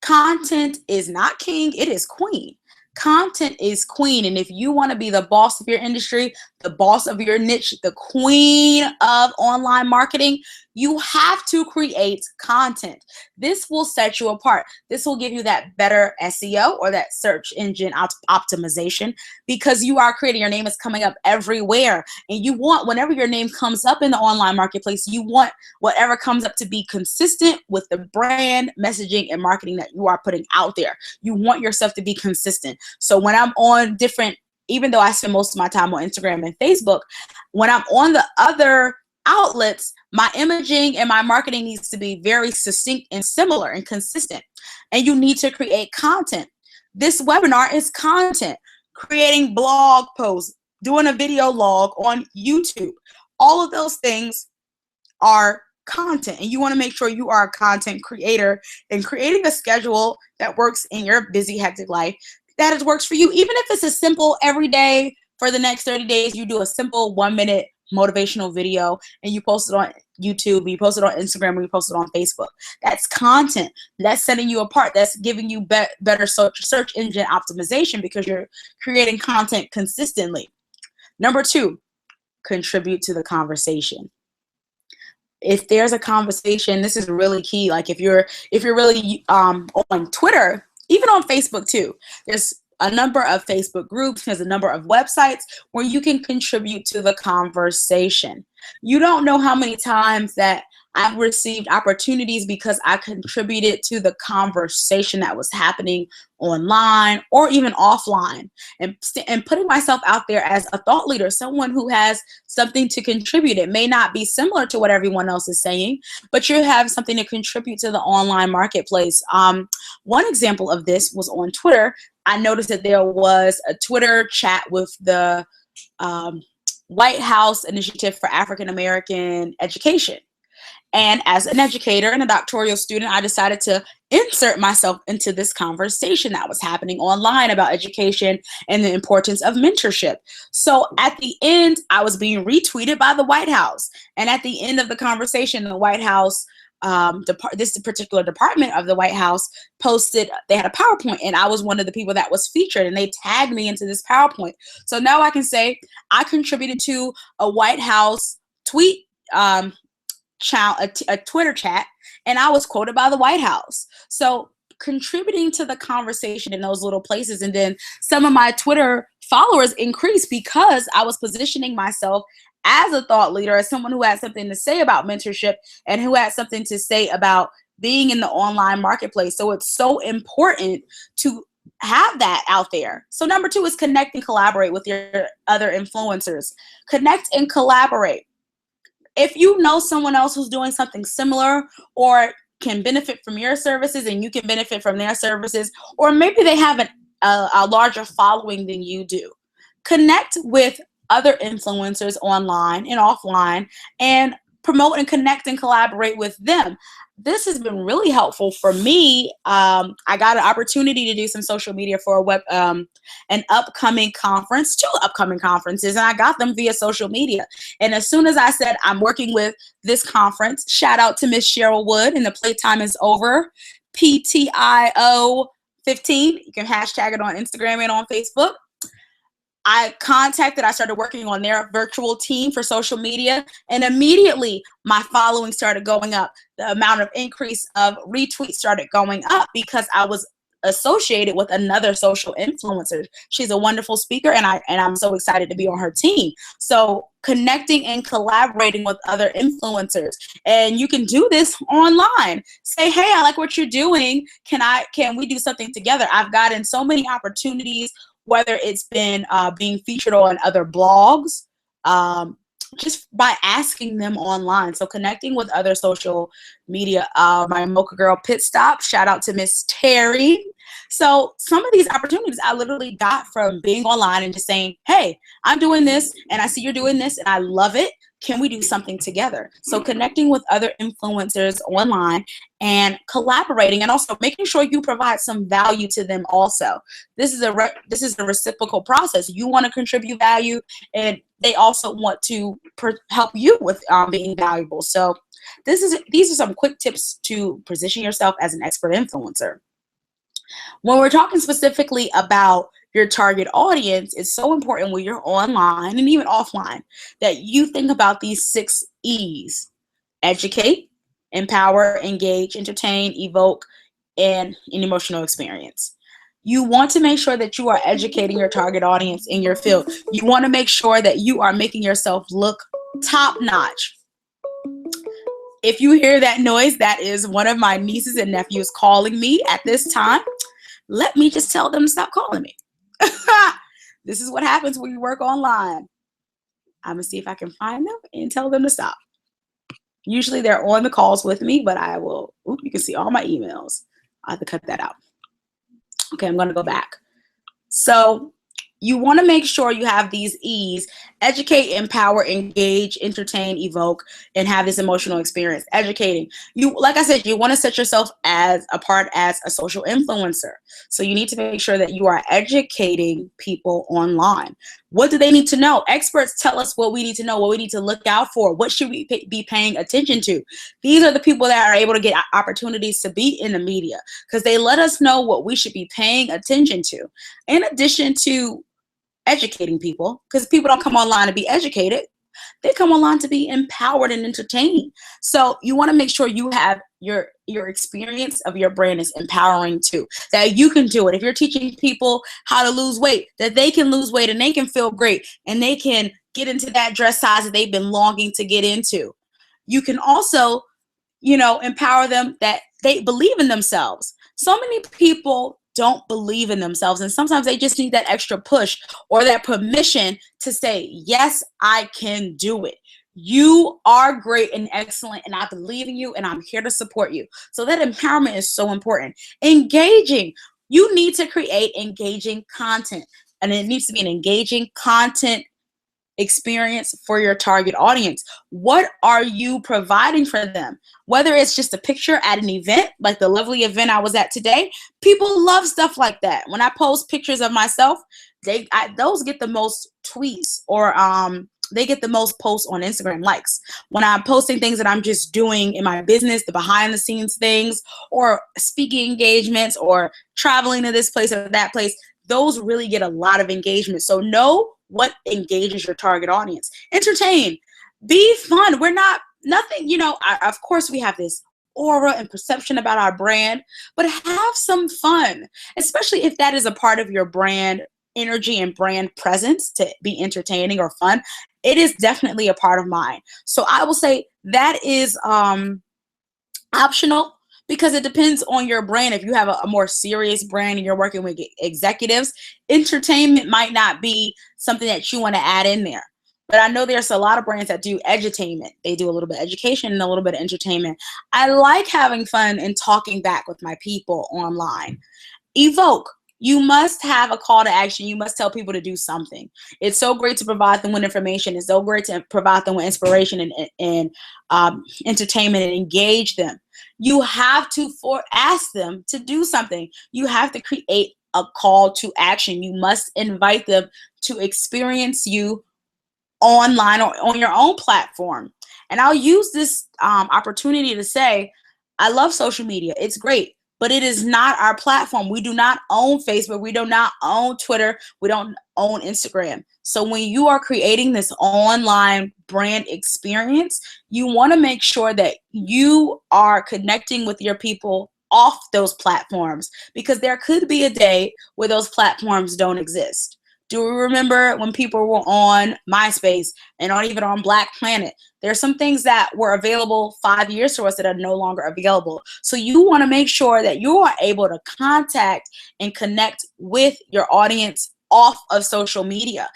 Content is not king, it is queen. Content is queen. And if you want to be the boss of your industry, the boss of your niche, the queen of online marketing, you have to create content. This will set you apart. This will give you that better SEO or that search engine optimization, because you are creating, your name is coming up everywhere. And you want, whenever your name comes up in the online marketplace, you want whatever comes up to be consistent with the brand messaging and marketing that you are putting out there. You want yourself to be consistent. So when I'm on different, even though I spend most of my time on Instagram and Facebook, when I'm on the other outlets, my imaging and my marketing needs to be very succinct and similar and consistent. And you need to create content. This webinar is content. Creating blog posts, doing a video log on YouTube. All of those things are content, and you want to make sure you are a content creator and creating a schedule that works in your busy, hectic life, that it works for you. Even if it's a simple every day for the next 30 days, you do a simple 1-minute motivational video and you post it on YouTube, you post it on Instagram, or you post it on Facebook. That's content. That's setting you apart. That's giving you better search engine optimization because you're creating content consistently. Number 2, contribute to the conversation. If there's a conversation, this is really key. Like if you're really on Twitter, even on Facebook too, there's a number of Facebook groups, there's a number of websites where you can contribute to the conversation. You don't know how many times that I've received opportunities because I contributed to the conversation that was happening online or even offline, and putting myself out there as a thought leader, someone who has something to contribute. It may not be similar to what everyone else is saying, but you have something to contribute to the online marketplace. One example of this was on Twitter. I noticed that there was a Twitter chat with the White House Initiative for African American Education. And as an educator and a doctoral student, I decided to insert myself into this conversation that was happening online about education and the importance of mentorship. So at the end, I was being retweeted by the White House. And at the end of the conversation, the White House, this particular department of the White House posted, they had a PowerPoint, and I was one of the people that was featured, and they tagged me into this PowerPoint. So now I can say I contributed to a White House tweet, a Twitter chat, and I was quoted by the White House. So contributing to the conversation in those little places, and then some of my Twitter followers increased because I was positioning myself as a thought leader, as someone who had something to say about mentorship and who had something to say about being in the online marketplace. So it's so important to have that out there. So number 2 is connect and collaborate with your other influencers. Connect and collaborate. If you know someone else who's doing something similar or can benefit from your services and you can benefit from their services, or maybe they have a larger following than you do, connect with other influencers online and offline and promote and connect and collaborate with them. This has been really helpful for me. I got an opportunity to do some social media for an upcoming conference, 2 upcoming conferences, and I got them via social media. And as soon as I said I'm working with this conference, shout out to Miss Cheryl Wood, and the playtime is over, PTIO 15. You can hashtag it on Instagram and on Facebook. I started working on their virtual team for social media, and immediately my following started going up. The amount of increase of retweets started going up because I was associated with another social influencer. She's a wonderful speaker, and I'm so excited to be on her team. So connecting and collaborating with other influencers, and you can do this online. Say, hey, I like what you're doing. Can we do something together? I've gotten so many opportunities, whether it's been being featured on other blogs, just by asking them online. So connecting with other social media, my Mocha Girl Pit Stop, shout out to Miss Terry. So some of these opportunities I literally got from being online and just saying, hey, I'm doing this and I see you're doing this and I love it. Can we do something together? So connecting with other influencers online and collaborating, and also making sure you provide some value to them also. This is a reciprocal process. You want to contribute value, and they also want to help you with being valuable. So these are some quick tips to position yourself as an expert influencer. When we're talking specifically about your target audience, it's so important when you're online and even offline that you think about these 6 E's: educate, empower, engage, entertain, evoke, and an emotional experience. You want to make sure that you are educating your target audience in your field. You want to make sure that you are making yourself look top notch. If you hear that noise, that is one of my nieces and nephews calling me at this time. Let me just tell them to stop calling me. This is what happens when you work online. I'm going to see if I can find them and tell them to stop. Usually they're on the calls with me, but I will, you can see all my emails. I have to cut that out. Okay, I'm going to go back. So you want to make sure you have these E's: educate, empower, engage, entertain, evoke, and have this emotional experience. Educating. You, like I said, you want to set yourself as a social influencer. So you need to make sure that you are educating people online. What do they need to know? Experts tell us what we need to know, what we need to look out for, what should we be paying attention to. These are the people that are able to get opportunities to be in the media because they let us know what we should be paying attention to. In addition to educating people, because people don't come online to be educated, they come online to be empowered and entertained. So you want to make sure you have your experience of your brand is empowering too, that you can do it. If you're teaching people how to lose weight, that they can lose weight and they can feel great and they can get into that dress size that they've been longing to get into. You can also, empower them that they believe in themselves. So many people don't believe in themselves, and sometimes they just need that extra push or that permission to say, yes, I can do it. You are great and excellent, and I believe in you, and I'm here to support you. So that empowerment is so important. Engaging. You need to create engaging content, and it needs to be an engaging content experience for your target audience. What are you providing for them? Whether it's just a picture at an event, like the lovely event I was at today, people love stuff like that. When I post pictures of myself, those get the most tweets, or they get the most posts on Instagram likes. When I'm posting things that I'm just doing in my business, the behind the scenes things, or speaking engagements, or traveling to this place or that place, those really get a lot of engagement. So know what engages your target audience. Entertain. Be fun. We're not, nothing, of course we have this aura and perception about our brand, but have some fun, especially if that is a part of your brand energy and brand presence, to be entertaining or fun. It is definitely a part of mine. So I will say that is optional, because it depends on your brand. If you have a more serious brand and you're working with executives, entertainment might not be something that you want to add in there. But I know there's a lot of brands that do edutainment. They do a little bit of education and a little bit of entertainment. I like having fun and talking back with my people online. Evoke. You must have a call to action. You must tell people to do something. It's so great to provide them with information. It's so great to provide them with inspiration and entertainment and engage them. You have to ask them to do something. You have to create a call to action. You must invite them to experience you online or on your own platform. And I'll use this opportunity to say, I love social media. It's great, but it is not our platform. We do not own Facebook. We do not own Twitter. We don't own Instagram. So when you are creating this online brand experience, you want to make sure that you are connecting with your people off those platforms, because there could be a day where those platforms don't exist. Do we remember when people were on MySpace and not even on Black Planet? There are some things that were available 5 years to us that are no longer available. So you want to make sure that you are able to contact and connect with your audience off of social media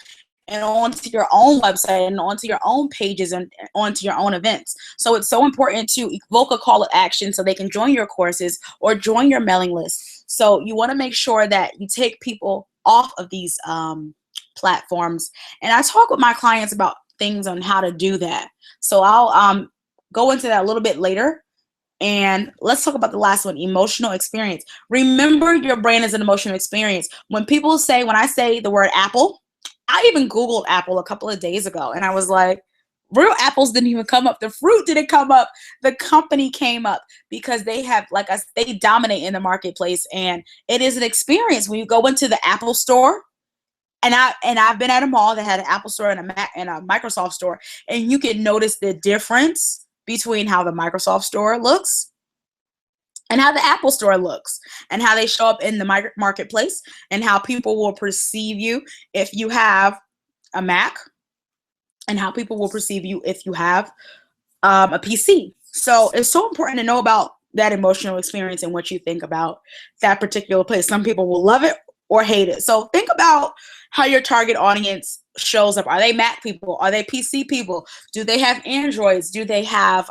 and onto your own website and onto your own pages and onto your own events. So it's so important to evoke a call to action so they can join your courses or join your mailing list. So you want to make sure that you take people off of these platforms. And I talk with my clients about things on how to do that. So I'll go into that a little bit later. And let's talk about the last one, emotional experience. Remember, your brand is an emotional experience. When I say the word Apple, I even Googled Apple a couple of days ago, and I was like, real apples didn't even come up. The fruit didn't come up. The company came up because they have, they dominate in the marketplace, and it is an experience when you go into the Apple store. And I've been at a mall that had an Apple store and a Microsoft store, and you can notice the difference between how the Microsoft store looks and how the Apple store looks, and how they show up in the marketplace, and how people will perceive you if you have a Mac, and how people will perceive you if you have a PC. So it's so important to know about that emotional experience and what you think about that particular place. Some people will love it or hate it. So think about how your target audience shows up. Are they Mac people? Are they PC people? Do they have Androids? Do they have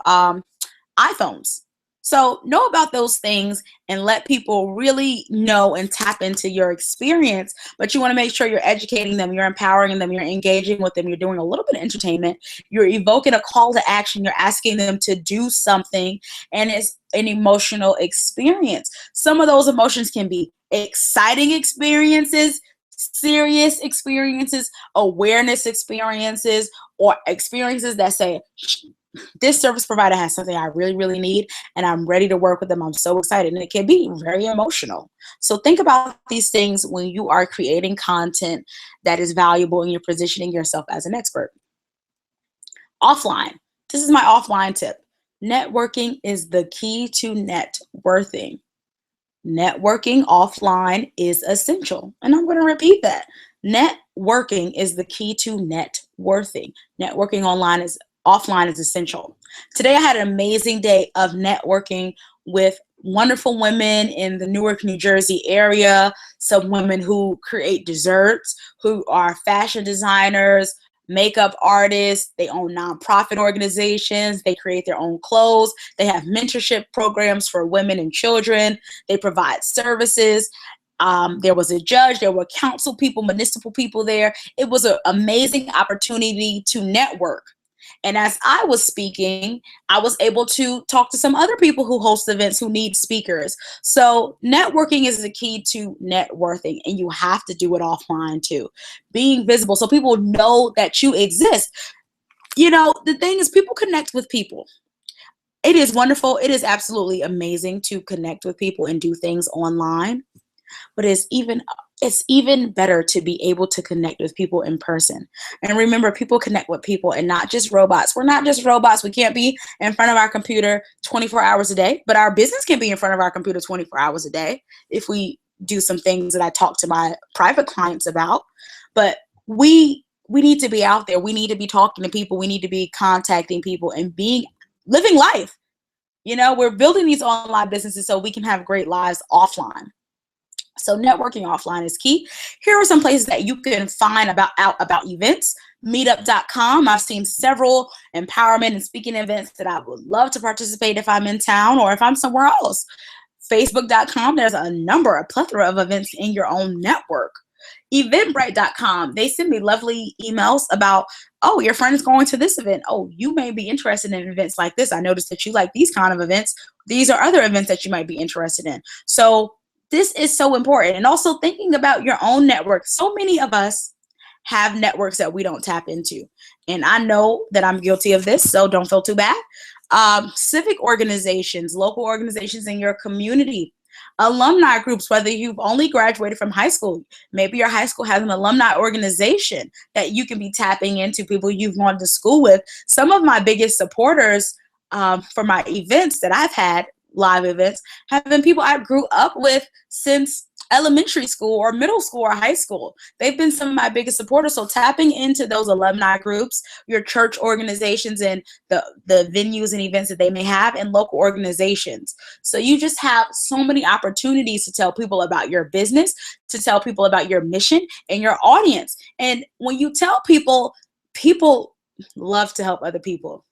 iPhones? So know about those things and let people really know and tap into your experience. But you want to make sure you're educating them, you're empowering them, you're engaging with them, you're doing a little bit of entertainment, you're evoking a call to action, you're asking them to do something, and it's an emotional experience. Some of those emotions can be exciting experiences, serious experiences, awareness experiences, or experiences that say, this service provider has something I really, really need, and I'm ready to work with them. I'm so excited. And it can be very emotional. So think about these things when you are creating content that is valuable and you're positioning yourself as an expert. Offline. This is my offline tip. Networking is the key to net worthing. Networking offline is essential. And I'm going to repeat that. Networking is the key to net worthing. Networking offline is essential. Today I had an amazing day of networking with wonderful women in the Newark, New Jersey area, some women who create desserts, who are fashion designers, makeup artists, they own nonprofit organizations, they create their own clothes, they have mentorship programs for women and children, they provide services. There was a judge, there were council people, municipal people there. It was an amazing opportunity to network. And as I was speaking, I was able to talk to some other people who host events who need speakers. So networking is the key to net worthing, and you have to do it offline too. Being visible so people know that you exist. You know, the thing is, people connect with people. It is wonderful. It is absolutely amazing to connect with people and do things online. But it's even better to be able to connect with people in person. And remember, people connect with people and not just robots. We're not just robots. We can't be in front of our computer 24 hours a day, but our business can be in front of our computer 24 hours a day if we do some things that I talk to my private clients about. But we need to be out there. We need to be talking to people. We need to be contacting people and living life. You know, we're building these online businesses so we can have great lives offline. So networking offline is key. Here are some places that you can find about events. Meetup.com. I've seen several empowerment and speaking events that I would love to participate if I'm in town or if I'm somewhere else. Facebook.com. There's a plethora of events in your own network. Eventbrite.com. They send me lovely emails about, oh, your friend is going to this event. Oh, you may be interested in events like this. I noticed that you like these kind of events. These are other events that you might be interested in. So this is so important. And also thinking about your own network. So many of us have networks that we don't tap into. And I know that I'm guilty of this, so don't feel too bad. Civic organizations, local organizations in your community, alumni groups, whether you've only graduated from high school, maybe your high school has an alumni organization that you can be tapping into, people you've gone to school with. Some of my biggest supporters for my events that I've had, live events, have been people I grew up with since elementary school or middle school or high school. They've been some of my biggest supporters. So tapping into those alumni groups, your church organizations, and the venues and events that they may have, and local organizations. So you just have so many opportunities to tell people about your business, to tell people about your mission and your audience. And when you tell people, people love to help other people.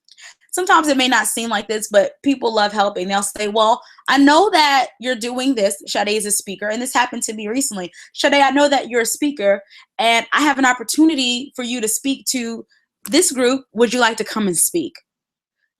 Sometimes it may not seem like this, but people love helping. They'll say, well, I know that you're doing this. Sade is a speaker, and this happened to me recently. Sade, I know that you're a speaker, and I have an opportunity for you to speak to this group. Would you like to come and speak?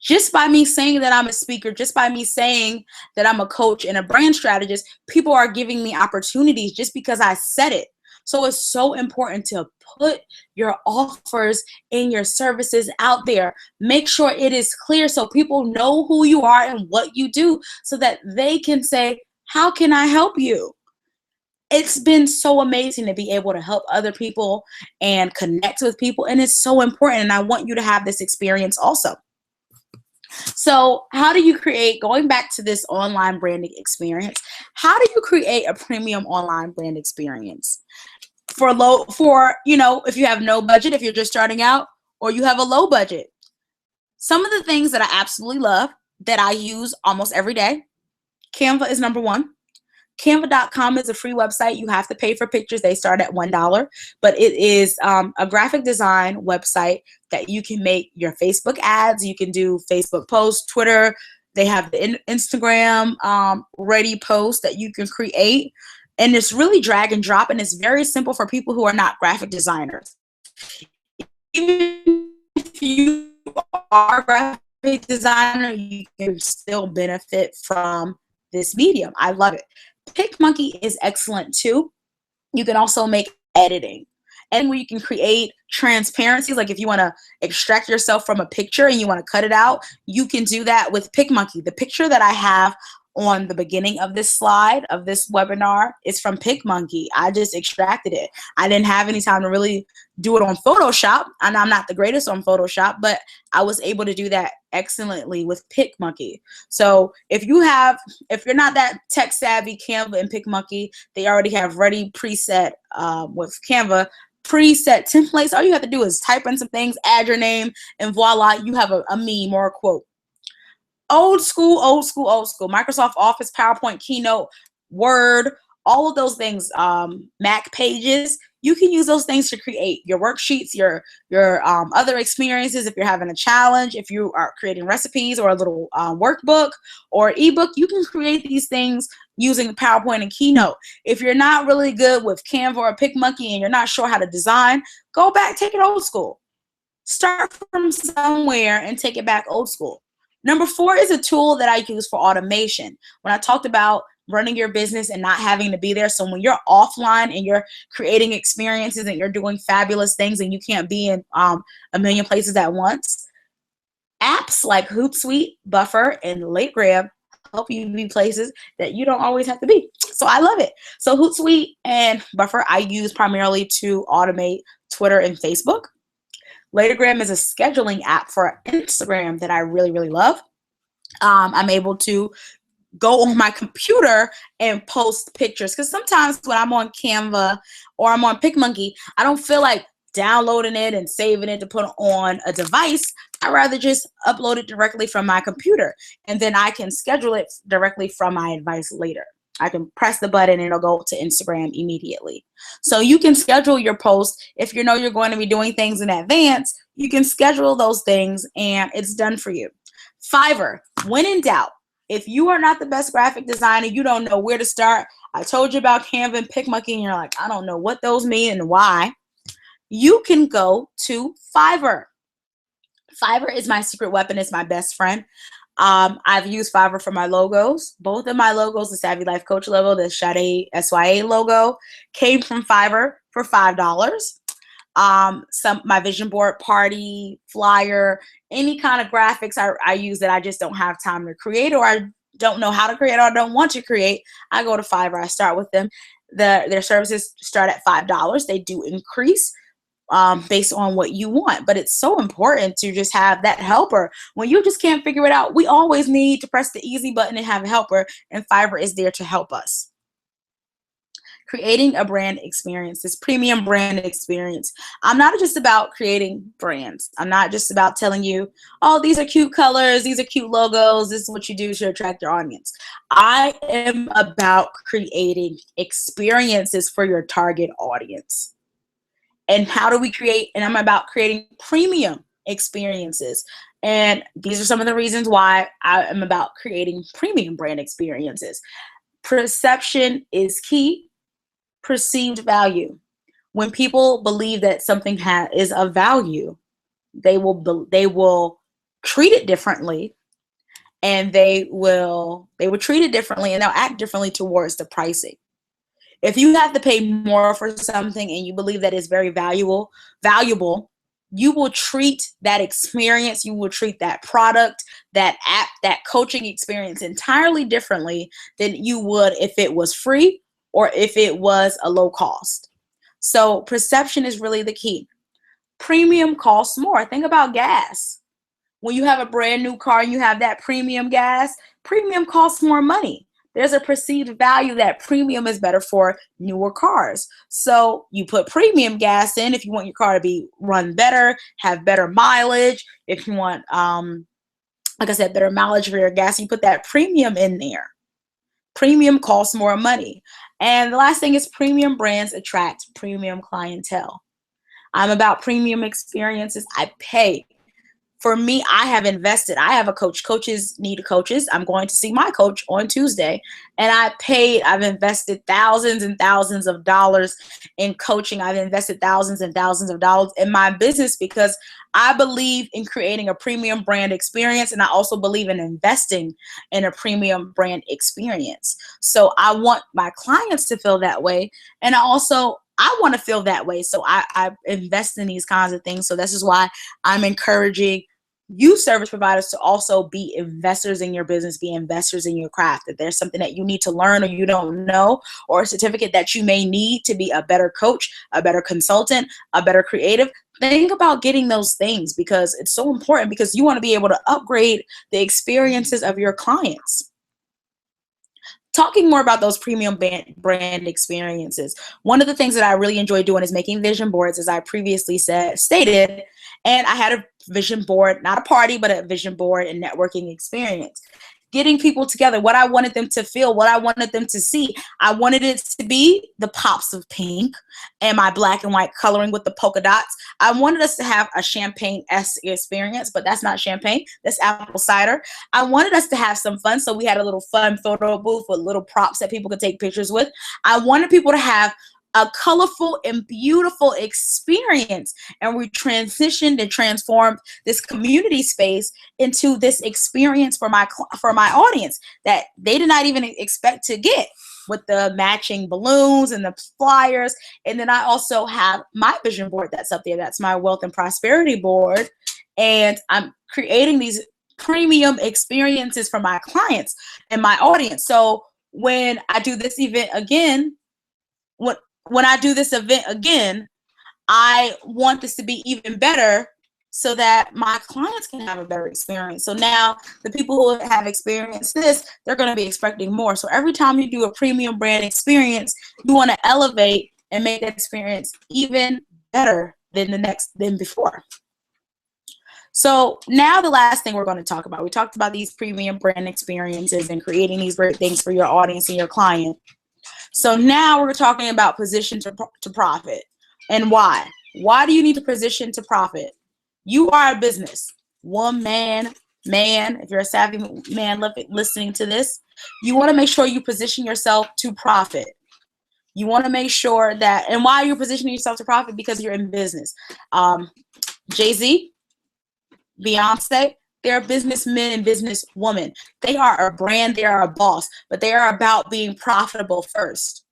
Just by me saying that I'm a speaker, just by me saying that I'm a coach and a brand strategist, people are giving me opportunities just because I said it. So it's so important to put your offers and your services out there. Make sure it is clear so people know who you are and what you do so that they can say, how can I help you? It's been so amazing to be able to help other people and connect with people. And it's so important. And I want you to have this experience also. So how do you create, going back to this online branding experience, how do you create a premium online brand experience? For if you have no budget, if you're just starting out, or you have a low budget. Some of the things that I absolutely love that I use almost every day, Canva is number one. Canva.com is a free website. You have to pay for pictures. They start at $1, but it is a graphic design website that you can make your Facebook ads. You can do Facebook posts, Twitter. They have the Instagram ready posts that you can create. And it's really drag and drop, and it's very simple for people who are not graphic designers. Even if you are a graphic designer, you can still benefit from this medium. I love it. PicMonkey is excellent too. You can also make editing. And where you can create transparencies, like if you want to extract yourself from a picture and you want to cut it out, you can do that with PicMonkey. The picture that I have on the beginning of this slide of this webinar is from PicMonkey. I just extracted it. I didn't have any time to really do it on Photoshop, and I'm not the greatest on Photoshop, but I was able to do that excellently with PicMonkey. So if you're not that tech savvy, Canva and PicMonkey, they already have ready preset with Canva preset templates. All you have to do is type in some things, add your name, and voila, you have a meme or a quote. Old school, old school, old school. Microsoft Office, PowerPoint, Keynote, Word, all of those things, Mac Pages. You can use those things to create your worksheets, your other experiences. If you're having a challenge, if you are creating recipes or a little workbook or ebook, you can create these things using PowerPoint and Keynote. If you're not really good with Canva or PicMonkey and you're not sure how to design, go back, take it old school. Start from somewhere and take it back old school. Number 4 is a tool that I use for automation. When I talked about running your business and not having to be there, so when you're offline and you're creating experiences and you're doing fabulous things and you can't be in a million places at once, apps like Hootsuite, Buffer, and LateGrab help you be places that you don't always have to be. So I love it. So Hootsuite and Buffer I use primarily to automate Twitter and Facebook. LateGrab is a scheduling app for Instagram that I really, really love. I'm able to go on my computer and post pictures, because sometimes when I'm on Canva or I'm on PicMonkey, I don't feel like downloading it and saving it to put on a device. I'd rather just upload it directly from my computer, and then I can schedule it directly from my device later. I can press the button and it'll go to Instagram immediately. So you can schedule your posts. If you know you're going to be doing things in advance, you can schedule those things and it's done for you. Fiverr, when in doubt, if you are not the best graphic designer, you don't know where to start. I told you about Canva and PicMonkey and you're like, I don't know what those mean and why. You can go to Fiverr. Fiverr is my secret weapon. It's my best friend. I've used Fiverr for my logos. Both of my logos, the Savvy Life Coach logo, the Sade SYA logo, came from Fiverr for $5. My vision board, party, flyer, any kind of graphics I use that I just don't have time to create, or I don't know how to create, or I don't want to create, I go to Fiverr. I start with them. Their services start at $5. They do increase based on what you want. But it's so important to just have that helper. When you just can't figure it out, we always need to press the easy button and have a helper, and Fiverr is there to help us. Creating a brand experience, this premium brand experience. I'm not just about creating brands. I'm not just about telling you, oh, these are cute colors, these are cute logos, this is what you do to attract your audience. I am about creating experiences for your target audience. And how do we create? And I'm about creating premium experiences. And these are some of the reasons why I am about creating premium brand experiences. Perception is key. Perceived value. When people believe that something is of value, they will treat it differently, and they will treat it differently, and they'll act differently towards the pricing. If you have to pay more for something and you believe that it's very valuable, you will treat that experience, you will treat that product, that app, that coaching experience entirely differently than you would if it was free or if it was a low cost. So perception is really the key. Premium costs more. Think about gas. When you have a brand new car and you have that premium gas, premium costs more money. There's a perceived value that premium is better for newer cars. So you put premium gas in if you want your car to run better, have better mileage. If you want, like I said, better mileage for your gas, you put that premium in there. Premium costs more money. And the last thing is premium brands attract premium clientele. I'm about premium experiences. I pay. For me, I have invested. I have a coach. Coaches need coaches. I'm going to see my coach on Tuesday. And I've invested thousands and thousands of dollars in coaching. I've invested thousands and thousands of dollars in my business because I believe in creating a premium brand experience. And I also believe in investing in a premium brand experience. So I want my clients to feel that way. And I want to feel that way. So I invest in these kinds of things. So this is why I'm encouraging you service providers to also be investors in your business, be investors in your craft. If there's something that you need to learn or you don't know, or a certificate that you may need to be a better coach, a better consultant, a better creative, think about getting those things because it's so important because you want to be able to upgrade the experiences of your clients. Talking more about those premium brand experiences. One of the things that I really enjoy doing is making vision boards, as I previously stated. And I had a vision board, not a party, but a vision board and networking experience. Getting people together, what I wanted them to feel, what I wanted them to see. I wanted it to be the pops of pink and my black and white coloring with the polka dots. I wanted us to have a champagne-esque experience, but that's not champagne, that's apple cider. I wanted us to have some fun, so we had a little fun photo booth with little props that people could take pictures with. I wanted people to have a colorful and beautiful experience, and we transitioned and transformed this community space into this experience for my audience that they did not even expect to get, with the matching balloons and the flyers. And then I also have my vision board that's up there. That's my wealth and prosperity board, and I'm creating these premium experiences for my clients and my audience. So when I do this event again, when I do this event again, I want this to be even better so that my clients can have a better experience. So now the people who have experienced this, they're going to be expecting more. So every time you do a premium brand experience, you want to elevate and make that experience even better than before. So now the last thing we're going to talk about, we talked about these premium brand experiences and creating these great things for your audience and your client. So now we're talking about position to profit and why. Why do you need to position to profit? You are a business. Man, if you're a savvy man listening to this, you want to make sure you position yourself to profit. You want to make sure that, and why you're positioning yourself to profit? Because you're in business. Jay-Z, Beyonce, they're businessmen and businesswomen. They are a brand, they are a boss, but they are about being profitable first.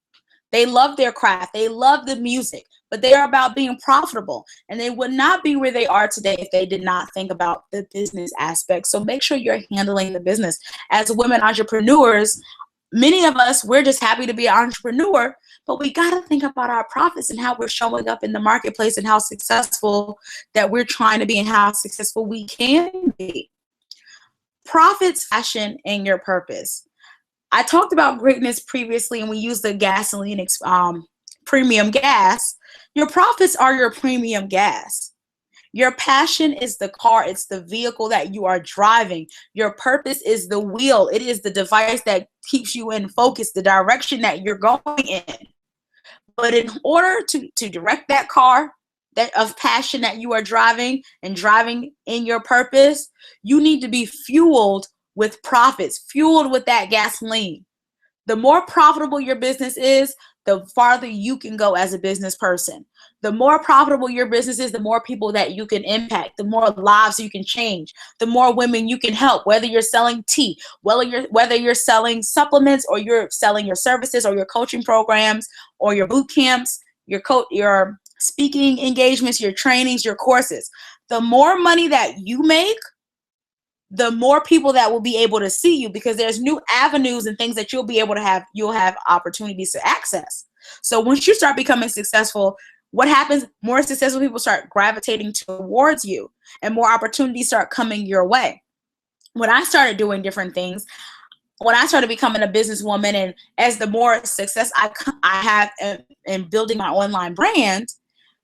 They love their craft, they love the music, but they are about being profitable. And they would not be where they are today if they did not think about the business aspect. So make sure you're handling the business. As women entrepreneurs, many of us, we're just happy to be an entrepreneur, but we got to think about our profits and how we're showing up in the marketplace and how successful that we're trying to be and how successful we can be. Profits, passion, and your purpose. I talked about greatness previously, and we used the gasoline premium gas. Your profits are your premium gas. Your passion is the car. It's the vehicle that you are driving. Your purpose is the wheel. It is the device that keeps you in focus, the direction that you're going in. But in order to direct that car of passion that you are driving and driving in your purpose, you need to be fueled with profits, fueled with that gasoline. The more profitable your business is, the farther you can go as a business person. The more profitable your business is, the more people that you can impact, the more lives you can change, the more women you can help, whether you're selling tea, whether you're selling supplements, or you're selling your services or your coaching programs or your boot camps, your speaking engagements, your trainings, your courses. The more money that you make, the more people that will be able to see you, because there's new avenues and things that you'll have opportunities to access. So once you start becoming successful, what happens? More successful people start gravitating towards you and more opportunities start coming your way. When I started doing different things, when I started becoming a businesswoman, and as the more success I have in building my online brand,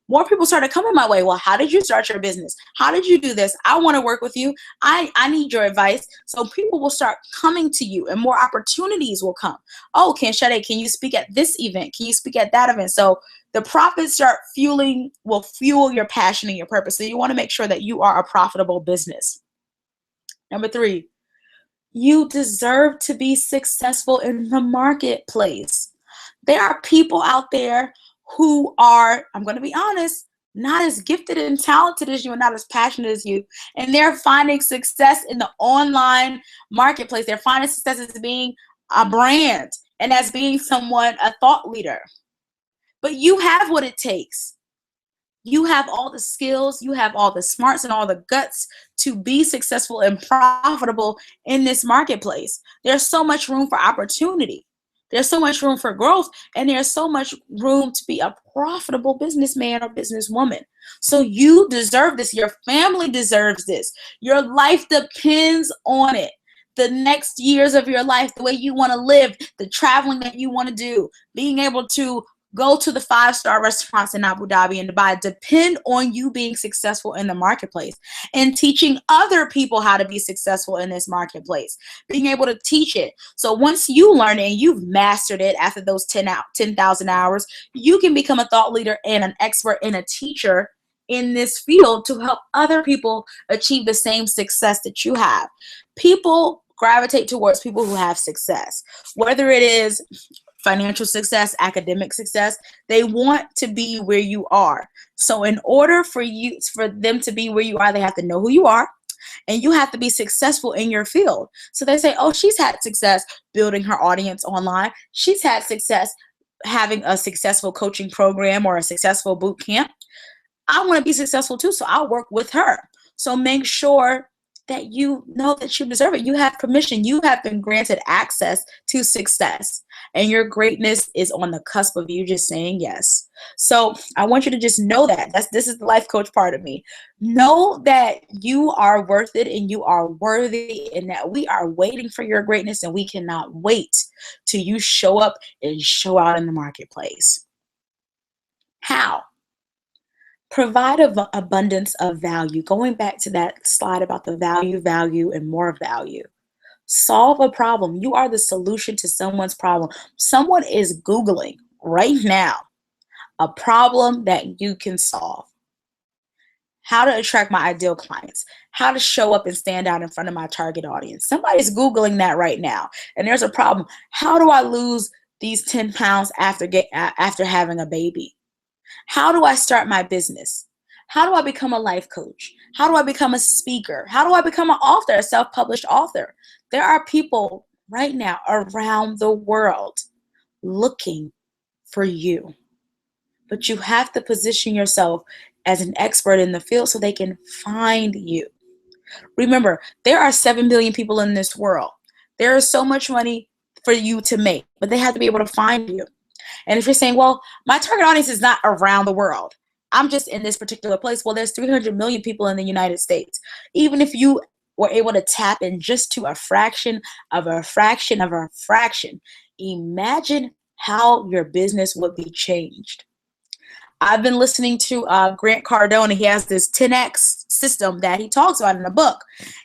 more people started coming my way. Well, how did you start your business? How did you do this? I want to work with you. I need your advice. So people will start coming to you and more opportunities will come. Oh, Sade, can you speak at this event? Can you speak at that event? So the profits will fuel your passion and your purpose. So you want to make sure that you are a profitable business. Number 3, you deserve to be successful in the marketplace. There are people out there who are, I'm going to be honest, not as gifted and talented as you and not as passionate as you. And they're finding success in the online marketplace. They're finding success as being a brand and as being someone, a thought leader. But you have what it takes. You have all the skills, you have all the smarts and all the guts to be successful and profitable in this marketplace. There's so much room for opportunity. There's so much room for growth, and there's so much room to be a profitable businessman or businesswoman. So you deserve this. Your family deserves this. Your life depends on it. The next years of your life, the way you want to live, the traveling that you want to do, being able to go to the 5-star restaurants in Abu Dhabi and Dubai depend on you being successful in the marketplace and teaching other people how to be successful in this marketplace, being able to teach it. So once you learn it and you've mastered it after those 10,000 hours, you can become a thought leader and an expert and a teacher in this field to help other people achieve the same success that you have. People gravitate towards people who have success, whether it is financial success, academic success. They want to be where you are. So in order for them to be where you are, they have to know who you are, and you have to be successful in your field. So they say, oh, she's had success building her audience online. She's had success having a successful coaching program or a successful boot camp. I want to be successful too, so I'll work with her. So make sure that you know that you deserve it. You have permission. You have been granted access to success, and your greatness is on the cusp of you just saying yes. So I want you to just know that. This is the life coach part of me. Know that you are worth it and you are worthy, and that we are waiting for your greatness, and we cannot wait till you show up and show out in the marketplace. How? Provide abundance of value. Going back to that slide about the value, and more value. Solve a problem. You are the solution to someone's problem. Someone is Googling right now a problem that you can solve. How to attract my ideal clients. How to show up and stand out in front of my target audience. Somebody's Googling that right now, and there's a problem. How do I lose these 10 pounds after having a baby? How do I start my business? How do I become a life coach? How do I become a speaker? How do I become an author, a self-published author? There are people right now around the world looking for you. But you have to position yourself as an expert in the field so they can find you. Remember, there are 7 billion people in this world. There is so much money for you to make, but they have to be able to find you. And if you're saying, well, my target audience is not around the world, I'm just in this particular place. Well, there's 300 million people in the United States. Even if you were able to tap in just to a fraction of a fraction of a fraction, imagine how your business would be changed. I've been listening to Grant Cardone. He has this 10X system that he talks about in a book.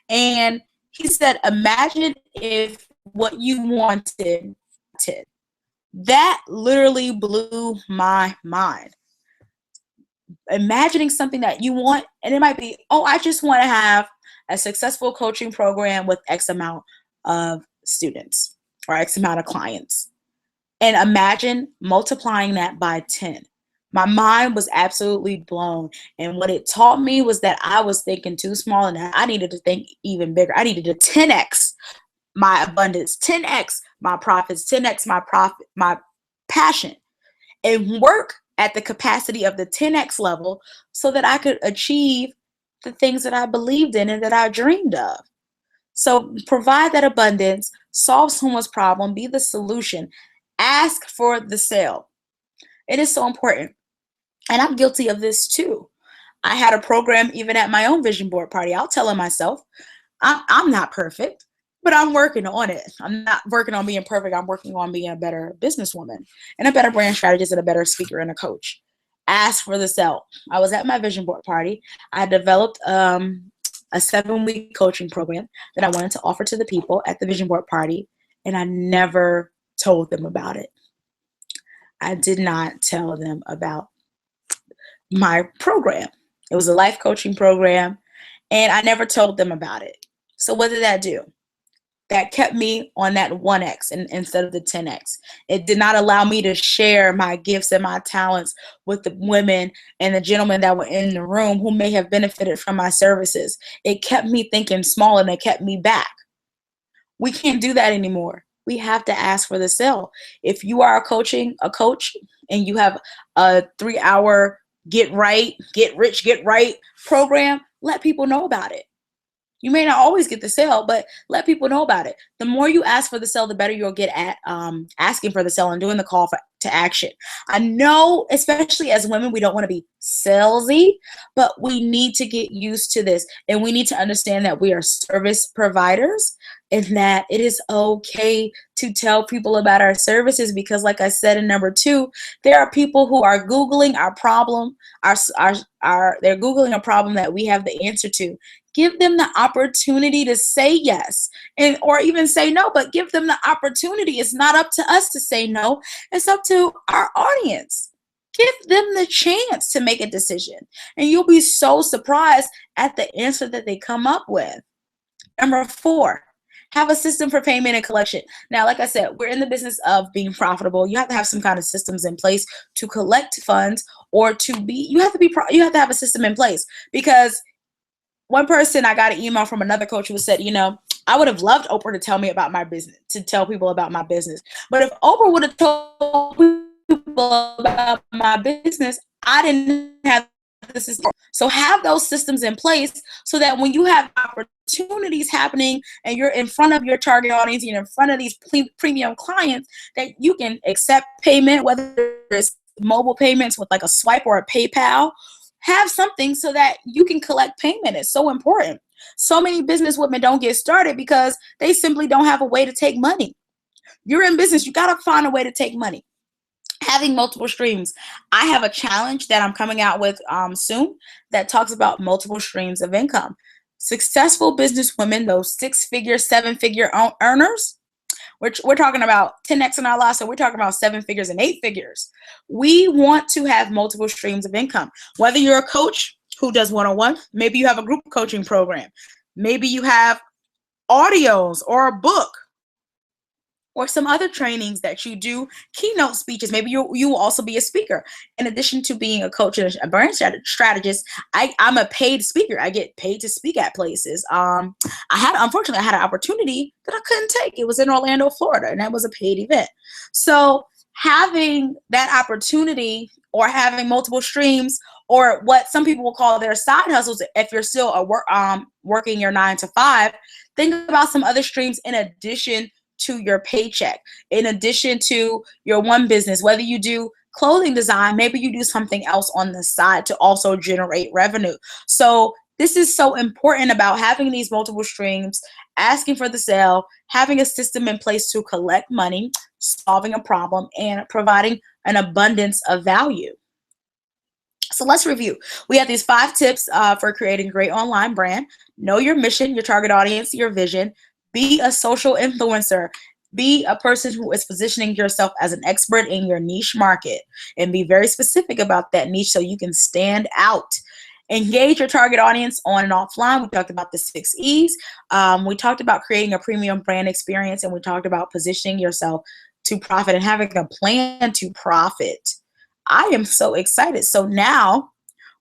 And he said, imagine if what you wanted. That literally blew my mind. Imagining something that you want, and it might be, oh, I just want to have a successful coaching program with X amount of students or X amount of clients. And imagine multiplying that by 10. My mind was absolutely blown. And what it taught me was that I was thinking too small, and that I needed to think even bigger. I needed to 10X my abundance, 10X my profits, 10X my passion, and work at the capacity of the 10X level so that I could achieve the things that I believed in and that I dreamed of. So provide that abundance, solve someone's problem, be the solution, ask for the sale. It is so important. And I'm guilty of this too. I had a program even at my own vision board party. I'll tell myself, I'm not perfect, but I'm working on it. I'm not working on being perfect. I'm working on being a better businesswoman and a better brand strategist and a better speaker and a coach. ask for the sale. I was at my vision board party. I developed a 7-week coaching program that I wanted to offer to the people at the vision board party, and I never told them about it. I did not tell them about my program. It was a life coaching program, and I never told them about it. So what did that do? That kept me on that 1x instead of the 10x. It did not allow me to share my gifts and my talents with the women and the gentlemen that were in the room who may have benefited from my services. It kept me thinking small, and it kept me back. We can't do that anymore. We have to ask for the sale. If you are a coach, and you have a 3-hour get rich, get right program, let people know about it. You may not always get the sale, but let people know about it. The more you ask for the sale, the better you'll get at asking for the sale and doing the call to action. I know, especially as women, we don't want to be salesy, but we need to get used to this. And we need to understand that we are service providers and that it is okay to tell people about our services, because like I said in number 2, there are people who are Googling our problem, they're Googling a problem that we have the answer to. Give them the opportunity to say yes, or even say no, but give them the opportunity. It's not up to us to say no. It's up to our audience. Give them the chance to make a decision, and you'll be so surprised at the answer that they come up with. Number 4, have a system for payment and collection. Now, like I said, we're in the business of being profitable. You have to have some kind of systems in place to collect funds, or you have to have a system in place, because one person, I got an email from another coach who said, I would have loved Oprah to tell me about my business, to tell people about my business. But if Oprah would have told people about my business, I didn't have the system. So have those systems in place so that when you have opportunities happening and you're in front of your target audience, you're in front of these premium clients, that you can accept payment, whether it's mobile payments with like a swipe or a PayPal. Have something so that you can collect payment. It's so important. So many business women don't get started because they simply don't have a way to take money. You're in business, you got to find a way to take money. Having multiple streams. I have a challenge that I'm coming out with soon that talks about multiple streams of income. Successful business women, those 6-figure, 7-figure earners, we're talking about 10x in our lives, so we're talking about 7 figures and 8 figures. We want to have multiple streams of income. Whether you're a coach who does one-on-one, maybe you have a group coaching program, maybe you have audios or a book or some other trainings that you do, keynote speeches. Maybe you will also be a speaker. In addition to being a coach and a brand strategist, I'm a paid speaker. I get paid to speak at places. Unfortunately, I had an opportunity that I couldn't take. It was in Orlando, Florida, and that was a paid event. So having that opportunity, or having multiple streams, or what some people will call their side hustles, if you're still working your 9 to 5, think about some other streams in addition to your paycheck, in addition to your one business. Whether you do clothing design, maybe you do something else on the side to also generate revenue. So this is so important about having these multiple streams, asking for the sale, having a system in place to collect money, solving a problem, and providing an abundance of value. So let's review. We have these 5 tips for creating a great online brand. Know your mission, your target audience, your vision. Be a social influencer. Be a person who is positioning yourself as an expert in your niche market, and be very specific about that niche so you can stand out. Engage your target audience on and offline. We talked about the 6 E's. We talked about creating a premium brand experience, and we talked about positioning yourself to profit and having a plan to profit. I am so excited. So now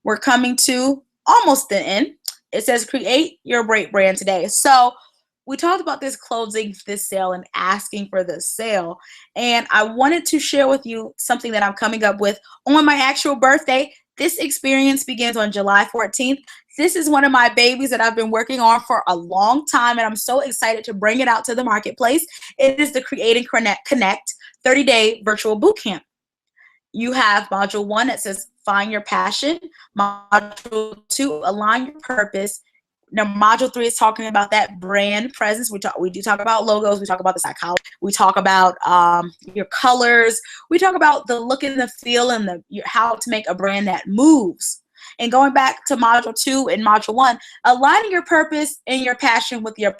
we're coming to almost the end. It says create your great brand today. So we talked about closing this sale and asking for the sale. And I wanted to share with you something that I'm coming up with on my actual birthday. This experience begins on July 14th. This is one of my babies that I've been working on for a long time, and I'm so excited to bring it out to the marketplace. It is the Create and Connect 30-day virtual bootcamp. You have module 1 that says find your passion, module 2, align your purpose, Now, module 3 is talking about that brand presence. We do talk about logos. We talk about the psychology. We talk about your colors. We talk about the look and the feel and how to make a brand that moves. And going back to module 2 and module 1, aligning your purpose and your passion with your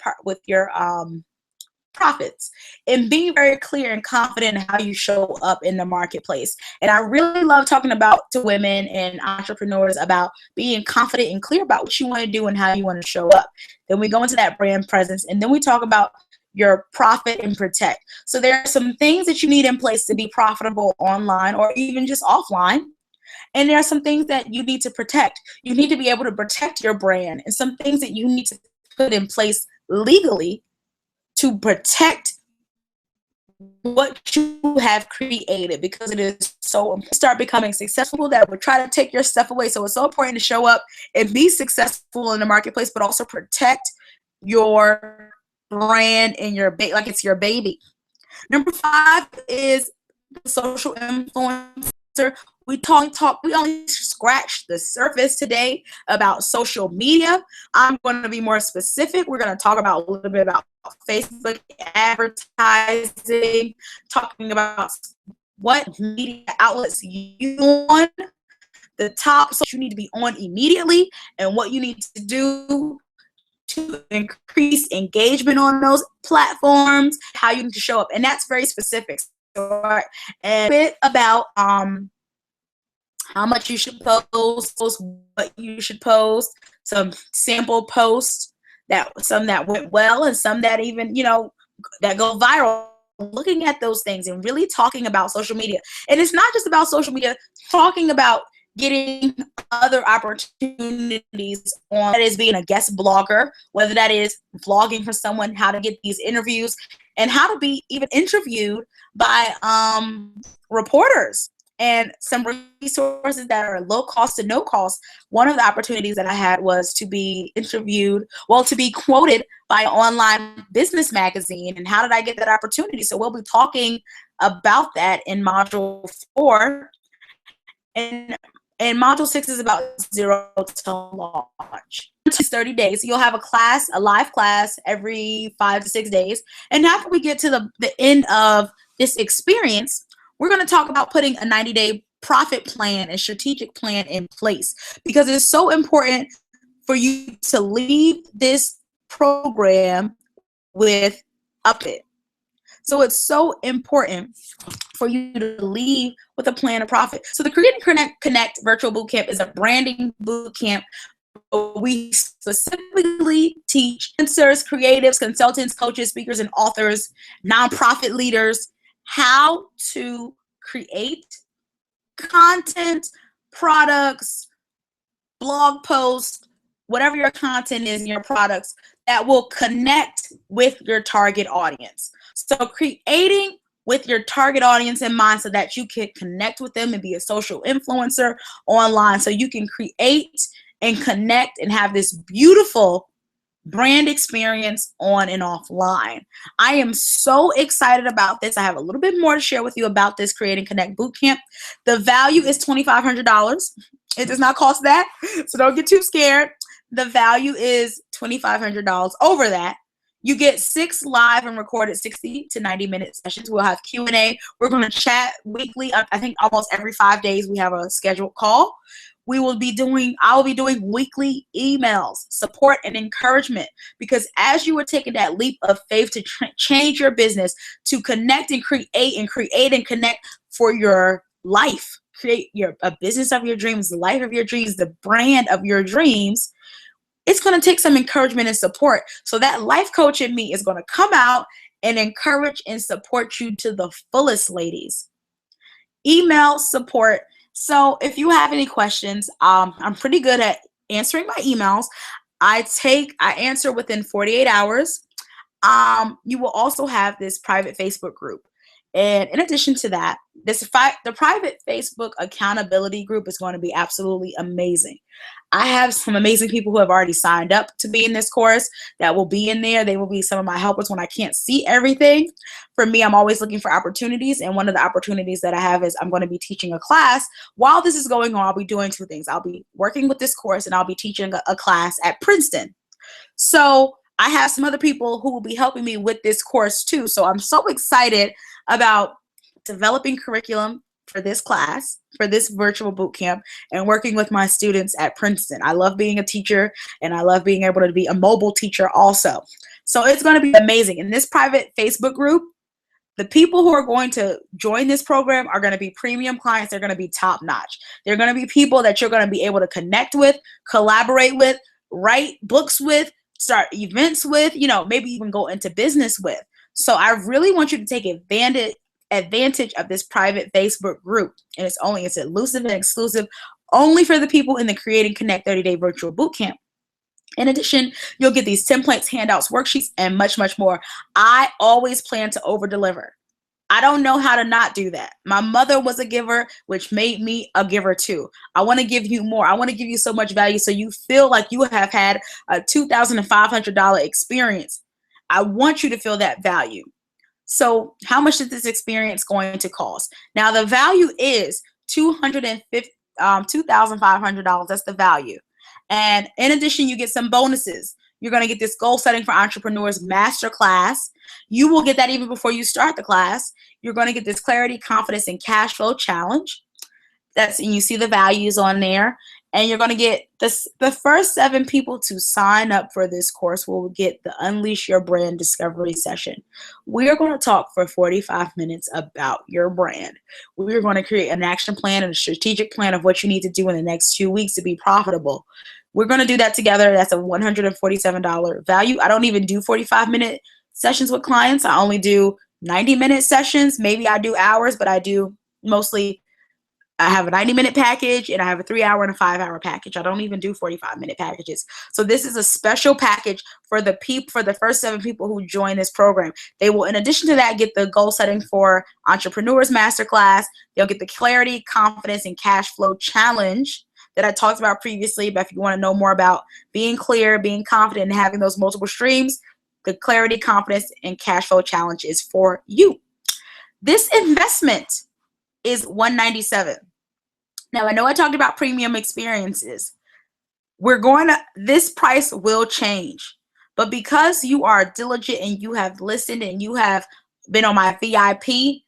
profits, and being very clear and confident in how you show up in the marketplace. And I really love talking to women and entrepreneurs about being confident and clear about what you want to do and how you want to show up. Then we go into that brand presence, and then we talk about your profit and protect. So there are some things that you need in place to be profitable online or even just offline. And there are some things that you need to protect. You need to be able to protect your brand, and some things that you need to put in place legally to protect what you have created, because it is so important. Start becoming successful that would try to take your stuff away. So it's so important to show up and be successful in the marketplace, but also protect your brand and your like it's your baby. Number 5 is the social influencer. We only scratched the surface today about social media. I'm going to be more specific. We're going to talk about a little bit about Facebook advertising, talking about what media outlets you on, the top so you need to be on immediately, and what you need to do to increase engagement on those platforms, how you need to show up. And that's very specific. And a bit about how much you should post, what you should post, some sample posts, some that went well and some that even, that go viral. Looking at those things and really talking about social media. And it's not just about social media, talking about getting other opportunities on, that is being a guest blogger, whether that is vlogging for someone, how to get these interviews, and how to be even interviewed by reporters. And some resources that are low cost to no cost. One of the opportunities that I had was to be interviewed, to be quoted by an online business magazine. And how did I get that opportunity? So we'll be talking about that in module 4. And module 6 is about 0 to launch. It's 30 days. You'll have a live class every 5 to 6 days. And after we get to the end of this experience, we're going to talk about putting a 90-day profit plan and strategic plan in place, because it's so important for you to leave this program with it. So it's so important for you to leave with a plan of profit. So the Create and Connect Virtual Bootcamp is a branding bootcamp. We specifically teach influencers, creatives, consultants, coaches, speakers, and authors, nonprofit leaders, how to create content, products, blog posts, whatever your content is in your products that will connect with your target audience. So creating with your target audience in mind so that you can connect with them and be a social influencer online, so you can create and connect and have this beautiful brand experience on and offline. I am so excited about this. I have a little bit more to share with you about this Create and Connect Bootcamp. The value is $2,500. It does not cost that, so don't get too scared. The value is $2,500. Over that, you get 6 live and recorded 60 to 90-minute sessions. We'll have Q&A. We're going to chat weekly. I think almost every 5 days we have a scheduled call. I will be doing weekly emails, support and encouragement, because as you are taking that leap of faith to change your business, to connect and create and connect for your life, create a business of your dreams, the life of your dreams, the brand of your dreams, it's going to take some encouragement and support. So that life coach in me is going to come out and encourage and support you to the fullest, ladies. Email support. So if you have any questions, I'm pretty good at answering my emails. I answer within 48 hours. You will also have this private Facebook group. And in addition to that, the private Facebook accountability group is going to be absolutely amazing. I have some amazing people who have already signed up to be in this course that will be in there. They will be some of my helpers when I can't see everything. For me, I'm always looking for opportunities. And one of the opportunities that I have is I'm going to be teaching a class. While this is going on, I'll be doing 2 things. I'll be working with this course and I'll be teaching a class at Princeton. So I have some other people who will be helping me with this course too. So I'm so excited about developing curriculum for this class, for this virtual boot camp, and working with my students at Princeton. I love being a teacher, and I love being able to be a mobile teacher also. So it's going to be amazing. In this private Facebook group, the people who are going to join this program are going to be premium clients. They're going to be top notch. They're going to be people that you're going to be able to connect with, collaborate with, write books with, start events with, maybe even go into business with. So I really want you to take advantage of this private Facebook group. And it's elusive and exclusive only for the people in the Create and Connect 30-day virtual bootcamp. In addition, you'll get these templates, handouts, worksheets, and much, much more. I always plan to over-deliver. I don't know how to not do that. My mother was a giver, which made me a giver too. I want to give you more. I want to give you so much value so you feel like you have had a $2,500 experience. I want you to feel that value. So how much is this experience going to cost? Now, the value is $2,500. That's the value. And in addition, you get some bonuses. You're going to get this Goal Setting for Entrepreneurs Masterclass. You will get that even before you start the class. You're going to get this Clarity, Confidence, and Cash Flow Challenge. And you see the values on there. And you're going to get the first 7 people to sign up for this course will get the Unleash Your Brand Discovery session. We're going to talk for 45 minutes about your brand. We're going to create an action plan and a strategic plan of what you need to do in the next 2 weeks to be profitable. We're going to do that together. That's a $147 value. I don't even do 45-minute sessions with clients. I only do 90-minute sessions. Maybe I do hours, but I do mostly, I have a 90-minute package and I have a 3-hour and a 5-hour package. I don't even do 45-minute packages. So this is a special package for the first 7 people who join this program. They will, in addition to that, get the Goal Setting for Entrepreneurs Masterclass. They'll get the Clarity, Confidence, and Cash Flow Challenge that I talked about previously. But if you want to know more about being clear, being confident, and having those multiple streams, the Clarity, Confidence, and Cash Flow Challenge is for you. This investment is $197. Now, I know I talked about premium experiences. This price will change. But because you are diligent and you have listened and you have been on my VIP,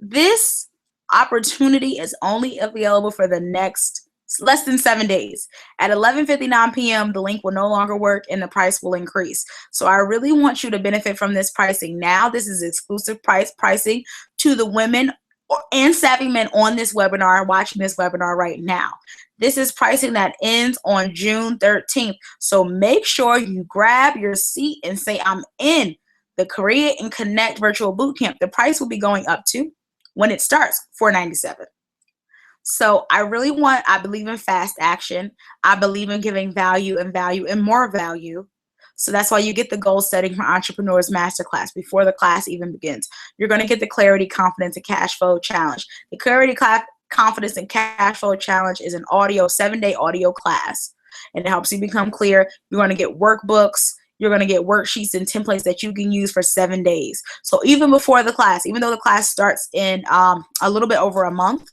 this opportunity is only available for the next less than 7 days. At 11:59 p.m., the link will no longer work and the price will increase. So I really want you to benefit from this pricing now. This is exclusive pricing to the women and savvy men on this webinar, watching this webinar right now. This is pricing that ends on June 13th. So make sure you grab your seat and say, I'm in the Create and Connect Virtual Bootcamp. The price will be going up to, when it starts, $497. So I believe in fast action. I believe in giving value and more value. So that's why you get the Goal Setting for Entrepreneurs Masterclass before the class even begins. You're going to get the Clarity, Confidence, and Cash Flow Challenge. The Clarity, Confidence, and Cash Flow Challenge is an 7-day audio class. And it helps you become clear. You're going to get workbooks. You're going to get worksheets and templates that you can use for 7 days. So even before the class, even though the class starts in a little bit over a month,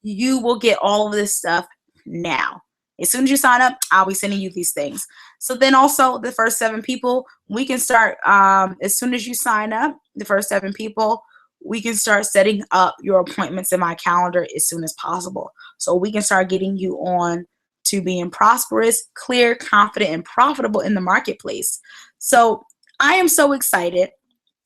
you will get all of this stuff now. As soon as you sign up, I'll be sending you these things. So then also the first 7 people, we can start, as soon as you sign up, the first 7 people, we can start setting up your appointments in my calendar as soon as possible. So we can start getting you on to being prosperous, clear, confident, and profitable in the marketplace. So I am so excited.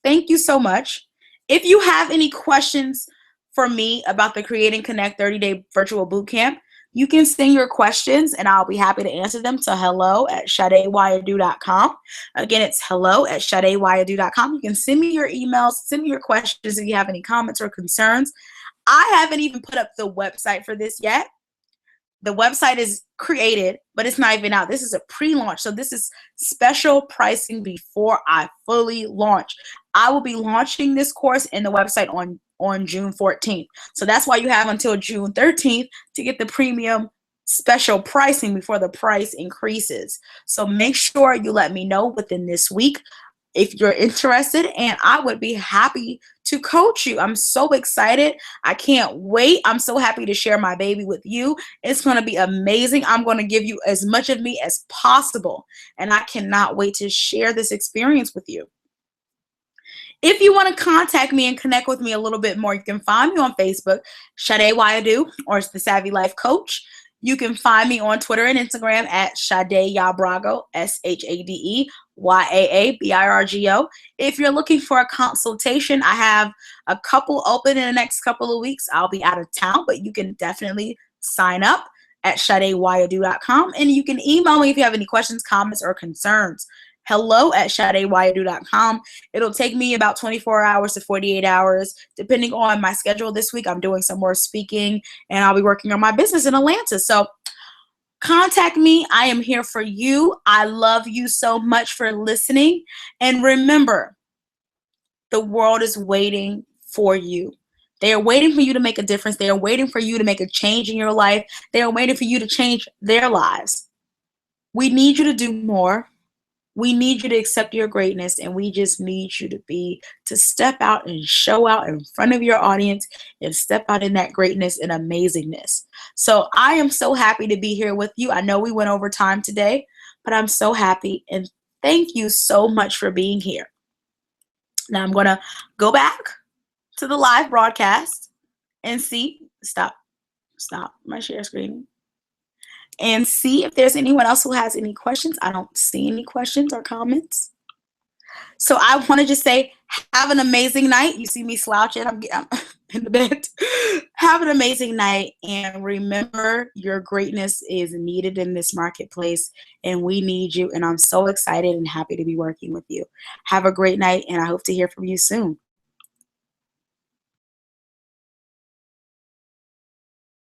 Thank you so much. If you have any questions for me about the Create and Connect 30-day virtual bootcamp, you can send your questions and I'll be happy to answer them to hello@SadeWhyIdo.com. Again, it's hello@SadeWhyIdo.com. You can send me your emails, send me your questions if you have any comments or concerns. I haven't even put up the website for this yet. The website is created, but it's not even out. This is a pre-launch. So this is special pricing before I fully launch. I will be launching this course and the website on June 14th. So that's why you have until June 13th to get the premium special pricing before the price increases. So make sure you let me know within this week if you're interested, and I would be happy to coach you. I'm so excited. I can't wait. I'm so happy to share my baby with you. It's going to be amazing. I'm going to give you as much of me as possible, and I cannot wait to share this experience with you. If you want to contact me and connect with me a little bit more, you can find me on Facebook, Sade Wayadu, or it's the Savvy Life Coach. You can find me on Twitter and Instagram at Sade Yabrago, ShadeYaabirgo. If you're looking for a consultation, I have a couple open in the next couple of weeks. I'll be out of town, but you can definitely sign up at ShadeWayadu.com, and you can email me if you have any questions, comments, or concerns. hello@ShadeWayadu.com. It'll take me about 24 hours to 48 hours, depending on my schedule this week. I'm doing some more speaking, and I'll be working on my business in Atlanta. So contact me. I am here for you. I love you so much for listening. And remember, the world is waiting for you. They are waiting for you to make a difference. They are waiting for you to make a change in your life. They are waiting for you to change their lives. We need you to do more. We need you to accept your greatness, and we just need you to step out and show out in front of your audience and step out in that greatness and amazingness. So I am so happy to be here with you. I know we went over time today, but I'm so happy, and thank you so much for being here. Now I'm going to go back to the live broadcast and stop my share screen, and see if there's anyone else who has any questions. I don't see any questions or comments. So I want to just say, have an amazing night. You see me slouching. I'm in the bed. Have an amazing night. And remember, your greatness is needed in this marketplace, and we need you. And I'm so excited and happy to be working with you. Have a great night, and I hope to hear from you soon.